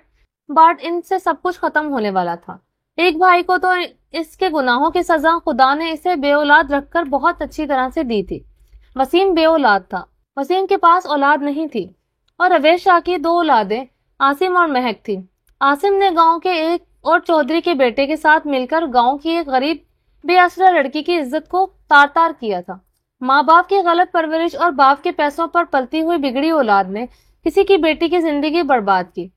باٹ، ان سے سب کچھ ختم ہونے والا تھا۔ ایک بھائی کو تو اس کے گناہوں کی سزا خدا نے اسے بے اولاد رکھ کر بہت اچھی طرح سے دی تھی۔ وسیم بے اولاد تھا، وسیم کے پاس اولاد نہیں تھی، اور اویس شاہ کی 2 اولادیں عاصم اور مہک تھی۔ عاصم نے گاؤں کے ایک اور چودھری کے بیٹے کے ساتھ مل کر گاؤں کی ایک غریب بے آسرا لڑکی کی عزت کو تار تار کیا تھا۔ ماں باپ کی غلط پرورش اور باپ کے پیسوں پر پلتی ہوئی بگڑی اولاد نے کسی کی بیٹی کی زندگی برباد کی۔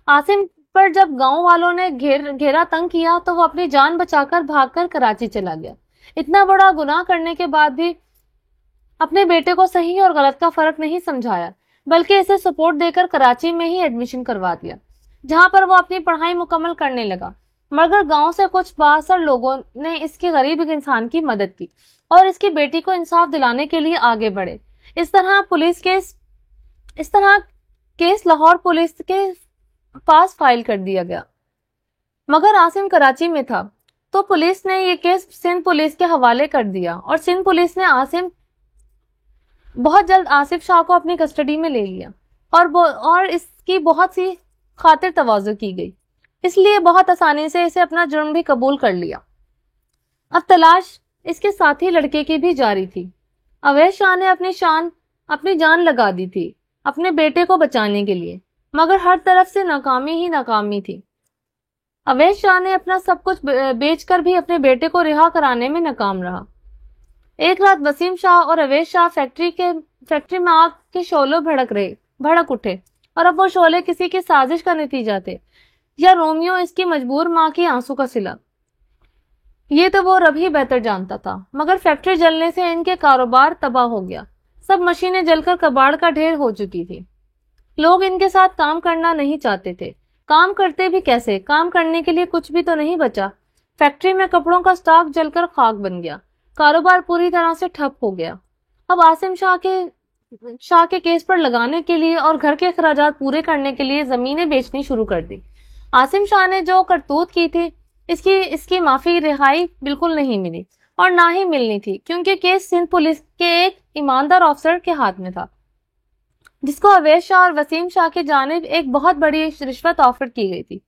عاصم پر جب گاؤں والوں نے گھیرا تنگ کیا تو وہ اپنی جان بچا کر بھاگ کر کراچی چلا گیا۔ اتنا بڑا گناہ کرنے کے بعد بھی اپنے بیٹے کو صحیح اور غلط کا فرق نہیں سمجھایا، بلکہ اسے سپورٹ دے کر کراچی میں ہی ایڈمیشن کروا دیا، جہاں پر وہ اپنی پڑھائی مکمل کرنے لگا۔ مگر گاؤں سے کچھ بااثر لوگوں نے اس کے غریب انسان کی مدد کی اور اس کی بیٹی کو انصاف دلانے کے لیے آگے بڑھے۔ اس طرح کیس لاہور پولیس کے پاس فائل کر دیا گیا۔ مگر عاصم کراچی میں تھا تو پولیس نے یہ کیس سندھ پولیس کے حوالے کر دیا، اور سندھ پولیس نے بہت جلد آصف شاہ کو اپنی کسٹڈی میں لے لیا، اور اس کی بہت سی خاطر تواضع کی گئی، اس لیے بہت آسانی سے اسے اپنا جرم بھی قبول کر لیا۔ اب تلاش اس کے ساتھی لڑکے کی بھی جاری تھی۔ اویس شاہ نے اپنی جان لگا دی تھی اپنے بیٹے کو بچانے کے لیے، مگر ہر طرف سے ناکامی ہی ناکامی تھی۔ اویس شاہ نے اپنا سب کچھ بیچ کر بھی اپنے بیٹے کو رہا کرانے میں ناکام رہا۔ ایک رات وسیم شاہ اور اویس شاہ فیکٹری میں آگ کے شعلوں بھڑک اٹھے، اور اب وہ شعلے کسی کی سازش کا نتیجہ تھے یا رومیو اس کی مجبور ماں کی آنسو کا صلہ، یہ تو وہ رب ہی بہتر جانتا تھا۔ مگر فیکٹری جلنے سے ان کے کاروبار تباہ ہو گیا، سب مشینیں جل کر کباڑ کا ڈھیر ہو چکی تھی۔ لوگ ان کے ساتھ کام کرنا نہیں چاہتے تھے، کام کرتے بھی کیسے؟ کام کرنے کے لیے کچھ بھی تو نہیں بچا۔ فیکٹری میں کپڑوں کا سٹاک جل کر خاک بن گیا، کاروبار پوری طرح سے ٹھپ ہو گیا۔ اب عاصم شاہ کے کیس پر لگانے کے لیے اور گھر کے اخراجات پورے کرنے کے لیے زمینیں بیچنی شروع کر دی۔ عاصم شاہ نے جو کرتوت کی تھی اس کی معافی رہائی بالکل نہیں ملی اور نہ ہی ملنی تھی، کیونکہ کیس سندھ پولیس کے ایک ایماندار آفسر کے ہاتھ میں تھا، جس کو اویس شاہ اور وسیم شاہ کی جانب ایک بہت بڑی رشوت آفر کی گئی تھی۔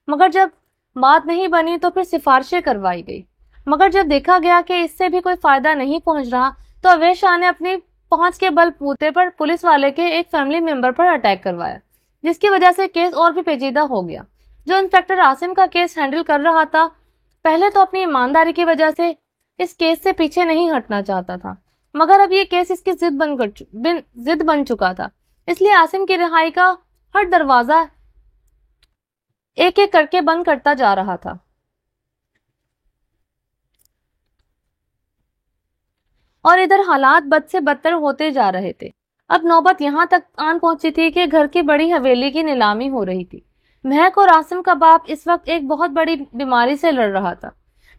مگر جب بات نہیں بنی تو پھر سفارشیں کروائی گئی، مگر جب دیکھا گیا کہ اس سے بھی کوئی فائدہ نہیں پہنچ رہا تو اویس شاہ نے اپنی پہنچ کے بل بوتے پر پولیس والے کے ایک فیملی ممبر پر اٹیک کروایا، جس کی وجہ سے کیس اور بھی پیچیدہ ہو گیا۔ جو انسپیکٹر عاصم کا کیس ہینڈل کر رہا تھا، پہلے تو اپنی ایمانداری کی وجہ سے اس کیس سے پیچھے نہیں ہٹنا چاہتا تھا، مگر اب یہ کیس اس کی ضد بن چکا تھا، اس لیے عاصم کی رہائی کا ہر دروازہ ایک ایک کر کے بند کرتا جا رہا تھا۔ اور ادھر حالات بد سے بدتر ہوتے جا رہے تھے۔ اب نوبت یہاں تک آن پہنچی تھی کہ گھر کی بڑی حویلی کی نیلامی ہو رہی تھی۔ مہک اور عاصم کا باپ اس وقت ایک بہت بڑی بیماری سے لڑ رہا تھا،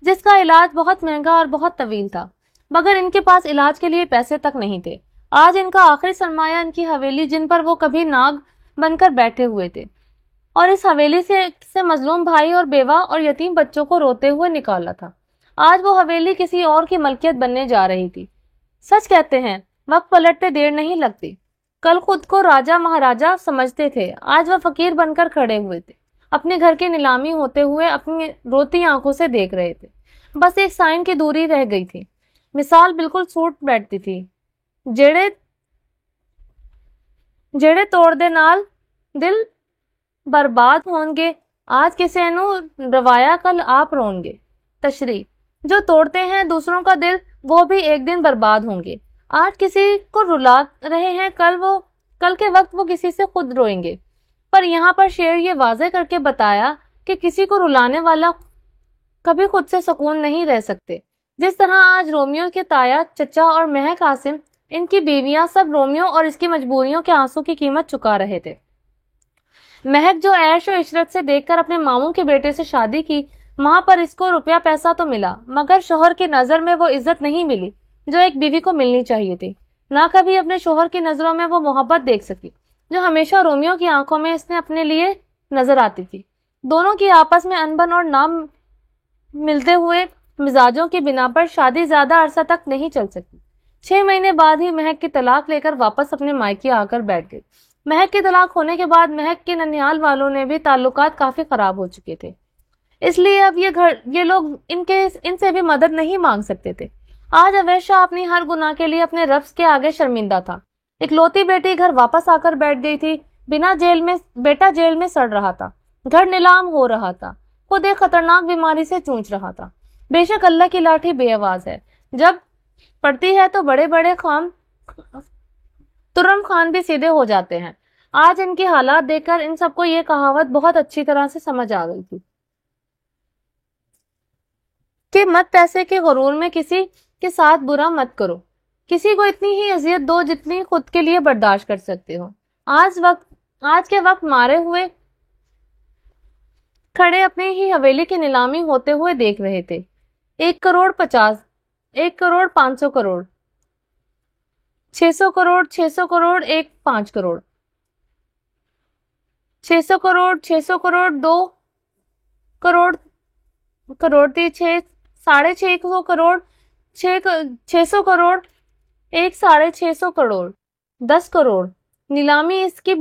جس کا علاج بہت مہنگا اور بہت طویل تھا، مگر ان کے پاس علاج کے لیے پیسے تک نہیں تھے۔ آج ان کا آخری سرمایہ ان کی حویلی، جن پر وہ کبھی ناگ بن کر بیٹھے ہوئے تھے، اور اس حویلی سے مظلوم بھائی اور بیوہ اور یتیم بچوں کو روتے ہوئے نکالا تھا۔ آج وہ حویلی کسی اور کی ملکیت بننے جا رہی تھی۔ سچ کہتے ہیں، وقت پلٹتے دیر نہیں لگتی۔ کل خود کو راجا مہاراجا سمجھتے تھے، آج وہ فقیر بن کر کھڑے ہوئے تھے، اپنے گھر کی نیلامی ہوتے ہوئے اپنی روتی آنکھوں سے دیکھ رہے تھے۔ بس ایک سائن کی دوری رہ گئی تھی۔ مثال بالکل سوٹ بیٹھتی تھی۔ جڑے توڑ دے نال دل برباد ہون گے، آج کسے نو روایا کل آپ رون گے۔ تشریح: جو توڑتے ہیں دوسروں کا دل، وہ بھی ایک دن برباد ہوں گے۔ آج کسی کو رلا رہے ہیں، کل کے وقت وہ کسی سے خود روئیں گے۔ پر یہاں پر شعر یہ واضح کر کے بتایا کہ کسی کو رلانے والا کبھی خود سے سکون نہیں رہ سکتے۔ جس طرح آج رومیو کے تایا، چچا اور مہک عاصم، ان کی بیویاں، سب رومیو اور اس کی مجبوریوں کے آنسوں کی قیمت چکا رہے تھے۔ مہک جو عیش و عشرت سے دیکھ کر اپنے ماموں کے بیٹے سے شادی کی، وہاں پر اس کو روپیہ پیسہ تو ملا، مگر شوہر کی نظر میں وہ عزت نہیں ملی جو ایک بیوی کو ملنی چاہیے تھی۔ نہ کبھی اپنے شوہر کی نظروں میں وہ محبت دیکھ سکی جو ہمیشہ رومیو کی آنکھوں میں اس نے اپنے لیے نظر آتی تھی۔ دونوں کی آپس میں انبن اور نہ ملتے ہوئے مزاجوں کی بنا پر شادی زیادہ عرصہ تک نہیں چل سکی۔ 6 مہینے بعد ہی مہک کی طلاق لے کر واپس اپنے مائکے آ کر بیٹھ گئی۔ مہک کی طلاق ہونے کے بعد مہک کے ننیال والوں نے بھی تعلقات کافی خراب ہو چکے تھے، اس لیے اب یہ لوگ ان سے بھی مدد نہیں مانگ سکتے تھے۔ آج اویس شاہ اپنی ہر گناہ کے لیے اپنے رب کے آگے شرمندہ تھا۔ اکلوتی بیٹی گھر واپس آ کر بیٹھ گئی تھی، بیٹا جیل میں سڑ رہا تھا، گھر نیلام ہو رہا تھا، خود ایک خطرناک بیماری سے جوجھ رہا تھا۔ بے شک اللہ کی لاٹھی بے آواز ہے، جب پڑتی ہے تو بڑے بڑے ترم خان بھی سیدھے ہو جاتے ہیں۔ آج ان کے حالات دیکھ کر ان سب کو یہ کہاوت بہت اچھی طرح سے سمجھ آ گئی تھی کہ مت پیسے کے غرور میں کسی کے ساتھ برا مت کرو، کسی کو اتنی ہی اذیت دو جتنی خود کے لیے برداشت کر سکتے ہو۔ آج کے وقت مارے ہوئے کھڑے اپنے ہی حویلی کی نیلامی ہوتے ہوئے دیکھ رہے تھے۔ 1 کروڑ 50، 1 کروڑ 500 کروڑ، 600 کروڑ، 600 کروڑ، 5 کروڑ، 600 کروڑ، 600 کروڑ، 2 کروڑ، کروڑ تھی 650 کروڑ، 600 کروڑ، 650 کروڑ، 10 کروڑ۔ نیلامی اس کی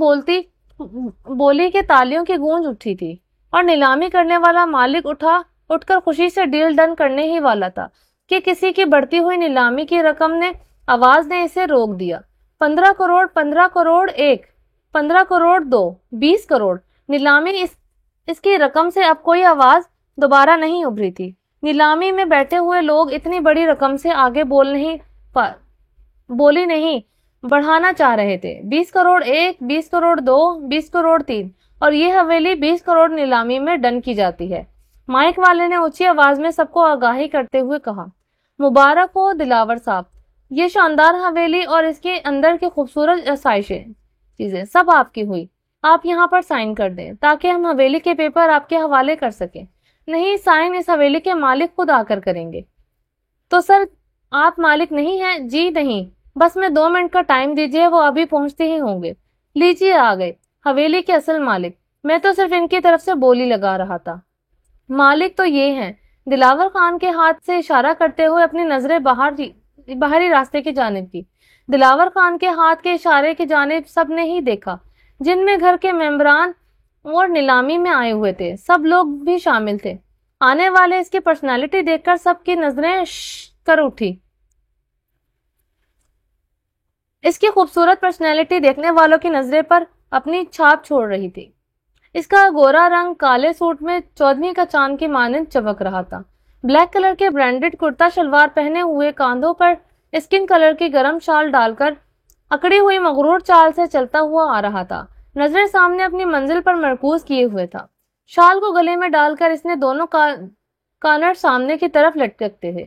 بولی کے تالیوں کی گونج اٹھی تھی، اور نیلامی کرنے والا مالک اٹھ کر خوشی سے ڈیل ڈن کرنے ہی والا تھا کہ کسی کی بڑھتی ہوئی نیلامی کی رقم نے آواز نے اسے روک دیا۔ 15 کروڑ، 15 کروڑ 1، 15 کروڑ 2، 20 کروڑ۔ نیلامی اس کی رقم سے اب کوئی آواز دوبارہ نہیں ابھری تھی۔ نیلامی میں بیٹھے ہوئے لوگ اتنی بڑی رقم سے آگے بولی نہیں بڑھانا چاہ رہے تھے۔ 20 کروڑ 1، 20 کروڑ 2، 20 کروڑ 3، اور یہ حویلی 20 کروڑ نیلامی میں ڈن کی جاتی ہے۔ مائک والے نے اونچی آواز میں سب کو آگاہی کرتے ہوئے کہا، مبارک ہو دلاور صاحب، یہ شاندار حویلی اور اس کے اندر کی خوبصورت چیزیں سب آپ کی ہوئی۔ آپ یہاں پر سائن کر دیں تاکہ ہم حویلی کے پیپر آپ کے حوالے کر سکیں۔ نہیں، سائن اس حویلی کے مالک خود آ کر کریں گے۔ تو سر، آپ مالک نہیں ہیں؟ جی نہیں، بس میں 2 منٹ کا ٹائم دیجیے، وہ ابھی پہنچتے ہی ہوں گے۔ لیجیے، آ گئے حویلی کے اصل مالک، میں تو صرف ان کی طرف سے بولی لگا رہا تھا۔ مالک تو یہ ہیں۔ دلاور خان کے ہاتھ سے اشارہ کرتے ہوئے اپنی نظریں باہری راستے کی جانب کی۔ دلاور خان کے ہاتھ کے اشارے کی جانب سب نے ہی دیکھا، جن میں گھر کے ممبران اور نیلامی میں آئے ہوئے تھے سب لوگ بھی شامل تھے۔ آنے والے اس کی پرسنالٹی دیکھ کر سب کی نظریں کر اٹھی۔ اس کی خوبصورت پرسنالٹی دیکھنے والوں کی نظریں پر اپنی چھاپ چھوڑ رہی تھی۔ اس کا گورا رنگ کالے سوٹ میں 14ویں کا چاند کی مانند چمک رہا تھا۔ بلیک کلر کے برانڈڈ کرتا شلوار پہنے ہوئے، کاندھوں پر اسکن کلر کی گرم شال ڈال کر اکڑی ہوئی مغرور چال سے چلتا ہوا آ رہا تھا۔ نظریں سامنے اپنی منزل پر مرکوز کیے ہوئے تھا۔ شال کو گلے میں ڈال کر اس نے دونوں کانر سامنے کی طرف لٹکتے تھے،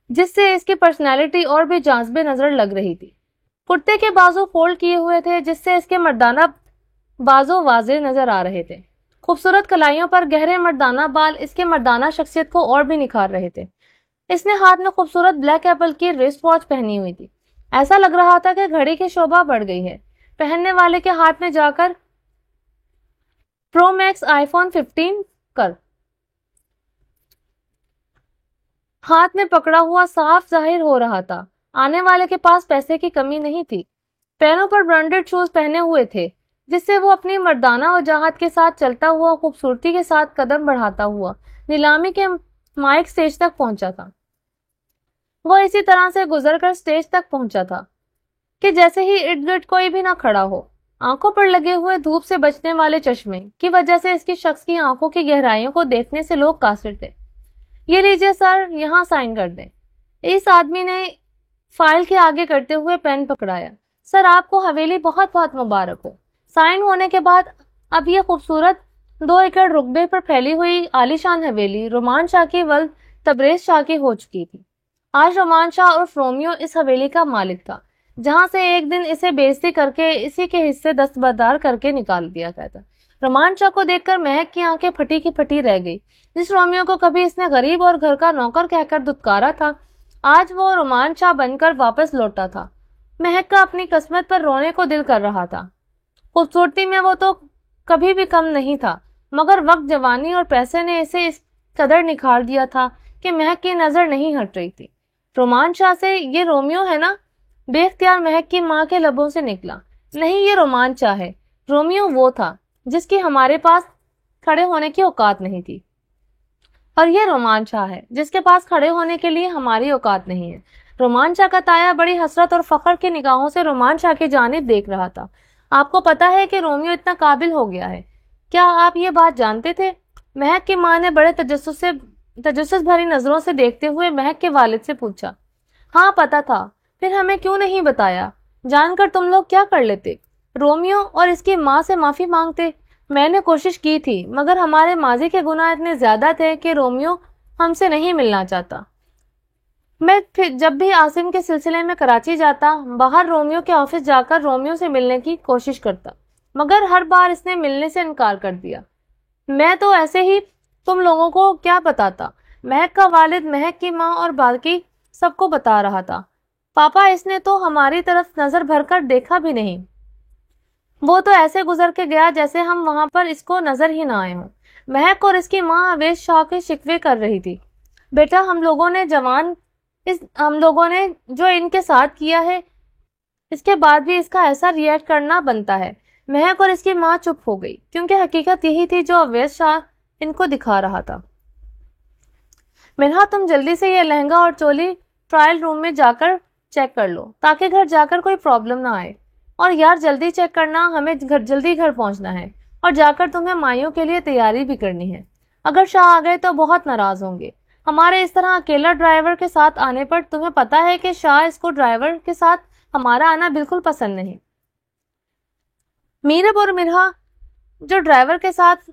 جس سے اس کی پرسنالٹی اور بھی جاذب نظر لگ رہی تھی۔ کرتے کے بازو فولڈ کیے ہوئے تھے، جس سے اس کے مردانہ بازو واضح نظر آ رہے تھے۔ خوبصورت کلائیوں پر گہرے مردانہ بال اس کے مردانہ شخصیت کو اور بھی نکھار رہے تھے۔ اس نے ہاتھ میں خوبصورت بلیک ایپل کی ریسٹ واچ پہنی ہوئی تھی۔ ایسا لگ رہا تھا کہ گھڑی کی شوبھا بڑھ گئی ہے۔ پہننے والے کے ہاتھ میں جا کر پرو میکس آئی فون 15 کر ہاتھ میں پکڑا ہوا صاف ظاہر ہو رہا تھا۔ آنے والے کے پاس پیسے کی کمی نہیں تھی۔ پیروں پر برانڈڈ شوز پہنے ہوئے تھے، جس سے وہ اپنی مردانہ وجاہت کے ساتھ چلتا ہوا، خوبصورتی کے ساتھ قدم بڑھاتا ہوا نیلامی کے مائک سٹیج تک پہنچا تھا۔ وہ اسی طرح سے گزر کر سٹیج تک پہنچا تھا کہ جیسے ہی ارد گرد کوئی بھی نہ کھڑا ہو۔ آنکھوں پر لگے ہوئے دھوپ سے بچنے والے چشمے کی وجہ سے اس کی شخص کی آنکھوں کی گہرائیوں کو دیکھنے سے لوگ قاصر تھے۔ یہ لیجیے سر، یہاں سائن کر دیں۔ اس آدمی نے فائل کے آگے کرتے ہوئے پین پکڑایا۔ سر، آپ کو حویلی بہت بہت مبارک ہو۔ سائن ہونے کے بعد اب یہ خوبصورت 2 ایکڑ رقبے پر پھیلی ہوئی عالیشان حویلی رومان شاہ کی ولد تبریز شاہ کی ہو چکی تھی۔ آج رومان شاہ اور رومیو اس حویلی کا مالک تھا، جہاں سے ایک دن اسے بےعزتی کر کے اسی کے حصے دستبردار کر کے نکال دیا گیا تھا۔ رومان شاہ کو دیکھ کر مہک کی آنکھیں پھٹی کی پھٹی رہ گئی۔ جس رومیو کو کبھی اس نے غریب اور گھر کا نوکر کہہ کر دھتکارا تھا، آج وہ رومان شاہ بن کر واپس لوٹا تھا۔ مہک کا اپنی قسمت پر رونے کو دل کر رہا تھا۔ خوبصورتی میں وہ تو کبھی بھی کم نہیں تھا، مگر وقت، جوانی اور پیسے نے اسے اس قدر نکھار دیا تھا کہ مہک کی نظر نہیں ہٹ رہی تھی۔ رومان شاہ سے یہ رومیو ہے نا؟ بے اختیار مہک کی ماں کے لبوں سے نکلا۔ نہیں، یہ رومان شاہ ہے۔ رومیو وہ تھا جس کی ہمارے پاس کھڑے ہونے کی اوقات نہیں تھی، اور یہ رومان شاہ ہے جس کے پاس کھڑے ہونے کے لیے ہماری اوقات نہیں ہے۔ رومان شاہ کا تایا بڑی حسرت اور فخر کی نگاہوں سے رومان شاہ کی جانب دیکھ رہا تھا۔ آپ کو پتا ہے کہ رومیو اتنا قابل ہو گیا ہے؟ کیا آپ یہ بات جانتے تھے؟ مہک کی ماں نے بڑے تجسس بھری نظروں سے دیکھتے ہوئے مہک کے والد سے پوچھا۔ ہاں، پتا تھا، پھر ہمیں کیوں نہیں بتایا؟ جان کر تم لوگ کیا کر لیتے؟ رومیو اور اس کی ماں سے معافی مانگتے۔ میں نے کوشش کی تھی، مگر ہمارے ماضی کے گناہ اتنے زیادہ تھے کہ رومیو ہم سے نہیں ملنا چاہتا۔ میں جب بھی عاصم کے سلسلے میں کراچی جاتا، باہر رومیو کے آفس جا کر رومیو سے ملنے کی کوشش کرتا، مگر ہر بار اس نے ملنے سے انکار کر دیا۔ میں تو ایسے ہی تم لوگوں کو کیا بتاتا؟ مہک کا والد مہک کی ماں اور باقی سب کو بتا رہا تھا۔ پاپا، اس نے تو ہماری طرف نظر بھر کر دیکھا بھی نہیں۔ وہ تو ایسے گزر کے گیا جیسے ہم وہاں پر اس کو نظر ہی نہ آئے ہوں۔ مہک اور اس کی ماں اویس شاہ کے شکوے کر رہی تھی۔ بیٹا، ہم لوگوں نے جو ان کے ساتھ کیا ہے، اس کے بعد بھی اس کا ایسا ریئیکٹ کرنا بنتا ہے۔ مہک اور اس کی ماں چپ ہو گئی، کیونکہ حقیقت یہی تھی جو اویس شاہ ان کو دکھا رہا تھا۔ منہا، تم جلدی سے یہ لہنگا اور چولی ٹرائل روم میں جا کر چیک کر لو، تاکہ گھر جا کر کوئی پرابلم نہ آئے۔ اور یار، جلدی چیک کرنا، ہمیں جلدی گھر پہنچنا ہے، اور جا کر تمہیں مائیوں کے لیے تیاری بھی کرنی ہے۔ اگر شاہ آ گئے تو بہت ناراض ہوں گے ہمارے اس طرح اکیلا ڈرائیور کے ساتھ آنے پر۔ تمہیں پتا ہے کہ شاہ اس کو ڈرائیور کے ساتھ ہمارا آنا بالکل پسند نہیں۔ میرب اور مرہا جو ڈرائیور کے ساتھ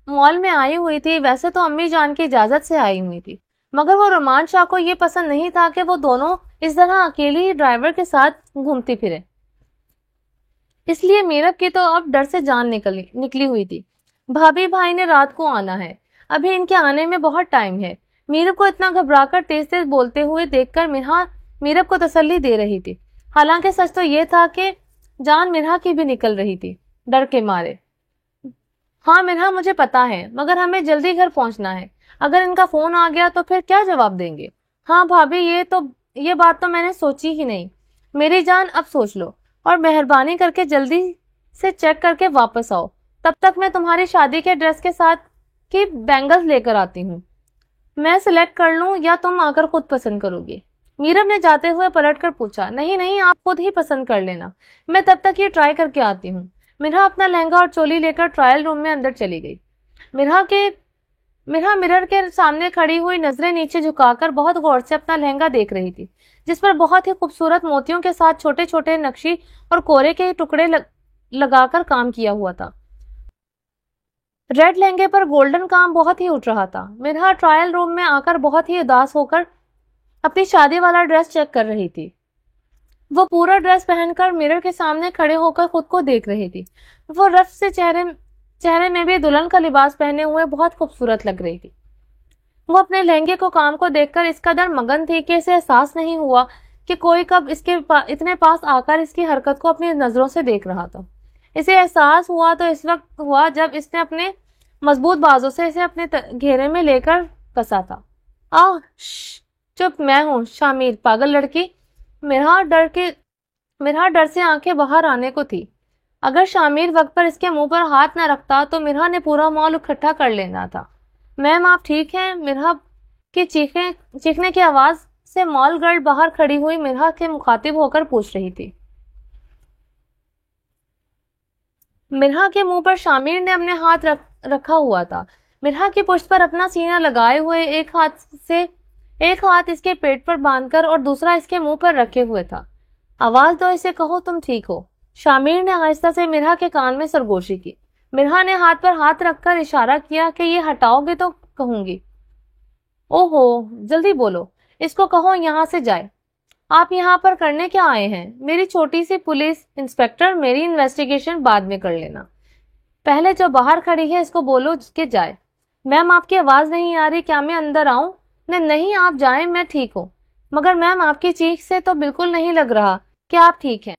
مال میں آئی ہوئی تھی، ویسے تو امی جان کی اجازت سے آئی ہوئی تھی، مگر وہ رومان شاہ کو یہ پسند نہیں تھا کہ وہ دونوں اس طرح اکیلی ہی ڈرائیور کے ساتھ گھومتی پھرے۔ اس لیے میرب کی تو اب ڈر سے جان نکلی ہوئی تھی۔ بھابھی بھائی نے رات کو آنا ہے، ابھی ان کے آنے میں بہت ٹائم ہے۔ میرب کو اتنا گھبرا کر تیز تیز بولتے ہوئے دیکھ کر مرہا میرب کو تسلی دے رہی تھی۔ حالانکہ سچ تو یہ تھا کہ جان مرہا کی بھی نکل رہی تھی ڈر کے مارے۔ ہاں منہا مجھے پتا ہے، مگر ہمیں جلدی گھر پہنچنا ہے، اگر ان کا فون آ گیا تو پھر کیا جواب دیں گے؟ ہاں بھابھی یہ بات تو میں نے سوچی ہی نہیں۔ میری جان اب سوچ لو اور مہربانی کر کے جلدی سے چیک کر کے واپس آؤ، تب تک میں تمہاری شادی کے ڈریس کے ساتھ کی بینگلز لے کر آتی ہوں، میں سلیکٹ کر لوں یا تم آ کر خود پسند کرو گی؟ میرب نے جاتے ہوئے پلٹ کر پوچھا، نہیں نہیں آپ خود ہی پسند کر لینا، میں تب تک یہ ٹرائی کر کے آتی ہوں۔ مرحا اپنا لہنگا اور چولی لے کر ٹرائل روم میں اندر چلی گئی۔ مرحا مرر کے سامنے کھڑی ہوئی نظریں نیچے جھکا کر بہت غور سے اپنا لہنگا دیکھ رہی تھی، جس پر بہت ہی خوبصورت موتیوں کے ساتھ چھوٹے چھوٹے نقشی اور کورے کے ٹکڑے لگا کر کام کیا ہوا تھا۔ ریڈ لہنگے پر گولڈن کام بہت ہی اٹھ رہا تھا۔ مرحا ٹرائل روم میں آ کر بہت ہی اداس ہو کر اپنی شادی والا ڈریس چیک کر رہی تھی۔ وہ پورا ڈریس پہن کر مرر کے سامنے کھڑے ہو کر خود کو دیکھ رہی تھی۔ وہ رف سے چہرے میں بھی دلہن کا لباس پہنے ہوئے بہت خوبصورت لگ رہی تھی۔ وہ اپنے لہنگے کو کام کو دیکھ کر اس قدر مگن تھی کہ اسے احساس نہیں ہوا کہ کوئی کب اس کے اتنے پاس آ کر اس کی حرکت کو اپنی نظروں سے دیکھ رہا تھا۔ اسے احساس ہوا تو اس وقت ہوا جب اس نے اپنے مضبوط بازوں سے اسے اپنے گھیرے میں لے کر کسا تھا۔ چپ، میں ہوں شامیر، پاگل لڑکی۔ مرحا ڈر سے آنکھیں باہر آنے کو تھی۔ اگر شامیر وقت پر اس کے منہ پر ہاتھ نہ رکھتا تو مرحا نے پورا مال اکٹھا کر لینا تھا۔ میم آپ ٹھیک ہیں؟ مرحا کی چیخنے کی آواز سے مال گرل باہر کھڑی ہوئی مرحا کے مخاطب ہو کر پوچھ رہی تھی۔ مرحا کے منہ پر شامیر نے اپنے ہاتھ رکھا ہوا تھا، مرحا کی پشت پر اپنا سینہ لگائے ہوئے، ایک ہاتھ اس کے پیٹ پر باندھ کر اور دوسرا اس کے منہ پر رکھے ہوئے تھا۔ آواز دو اسے، کہو تم ٹھیک ہو۔ شامیر نے آہستہ سے مرحا کے کان میں سرگوشی کی۔ مرحا نے ہاتھ پر ہاتھ رکھ کر اشارہ کیا کہ یہ ہٹاؤ گے تو کہوں گی۔ اوہو جلدی بولو، اس کو کہو یہاں سے جائے۔ آپ یہاں پر کرنے کیا آئے ہیں؟ میری چھوٹی سی پولیس انسپیکٹر، میری انویسٹیگیشن بعد میں کر لینا، پہلے جو باہر کھڑی ہے اس کو بولو کہ جائے۔ میم آپ کی آواز نہیں آ رہی، کیا میں اندر آؤں؟ نہیں آپ جائیں، میں ٹھیک ہوں، مگر میم آپ کی چیخ سے تو بالکل نہیں لگ رہا کہ آپ ٹھیک ہیں۔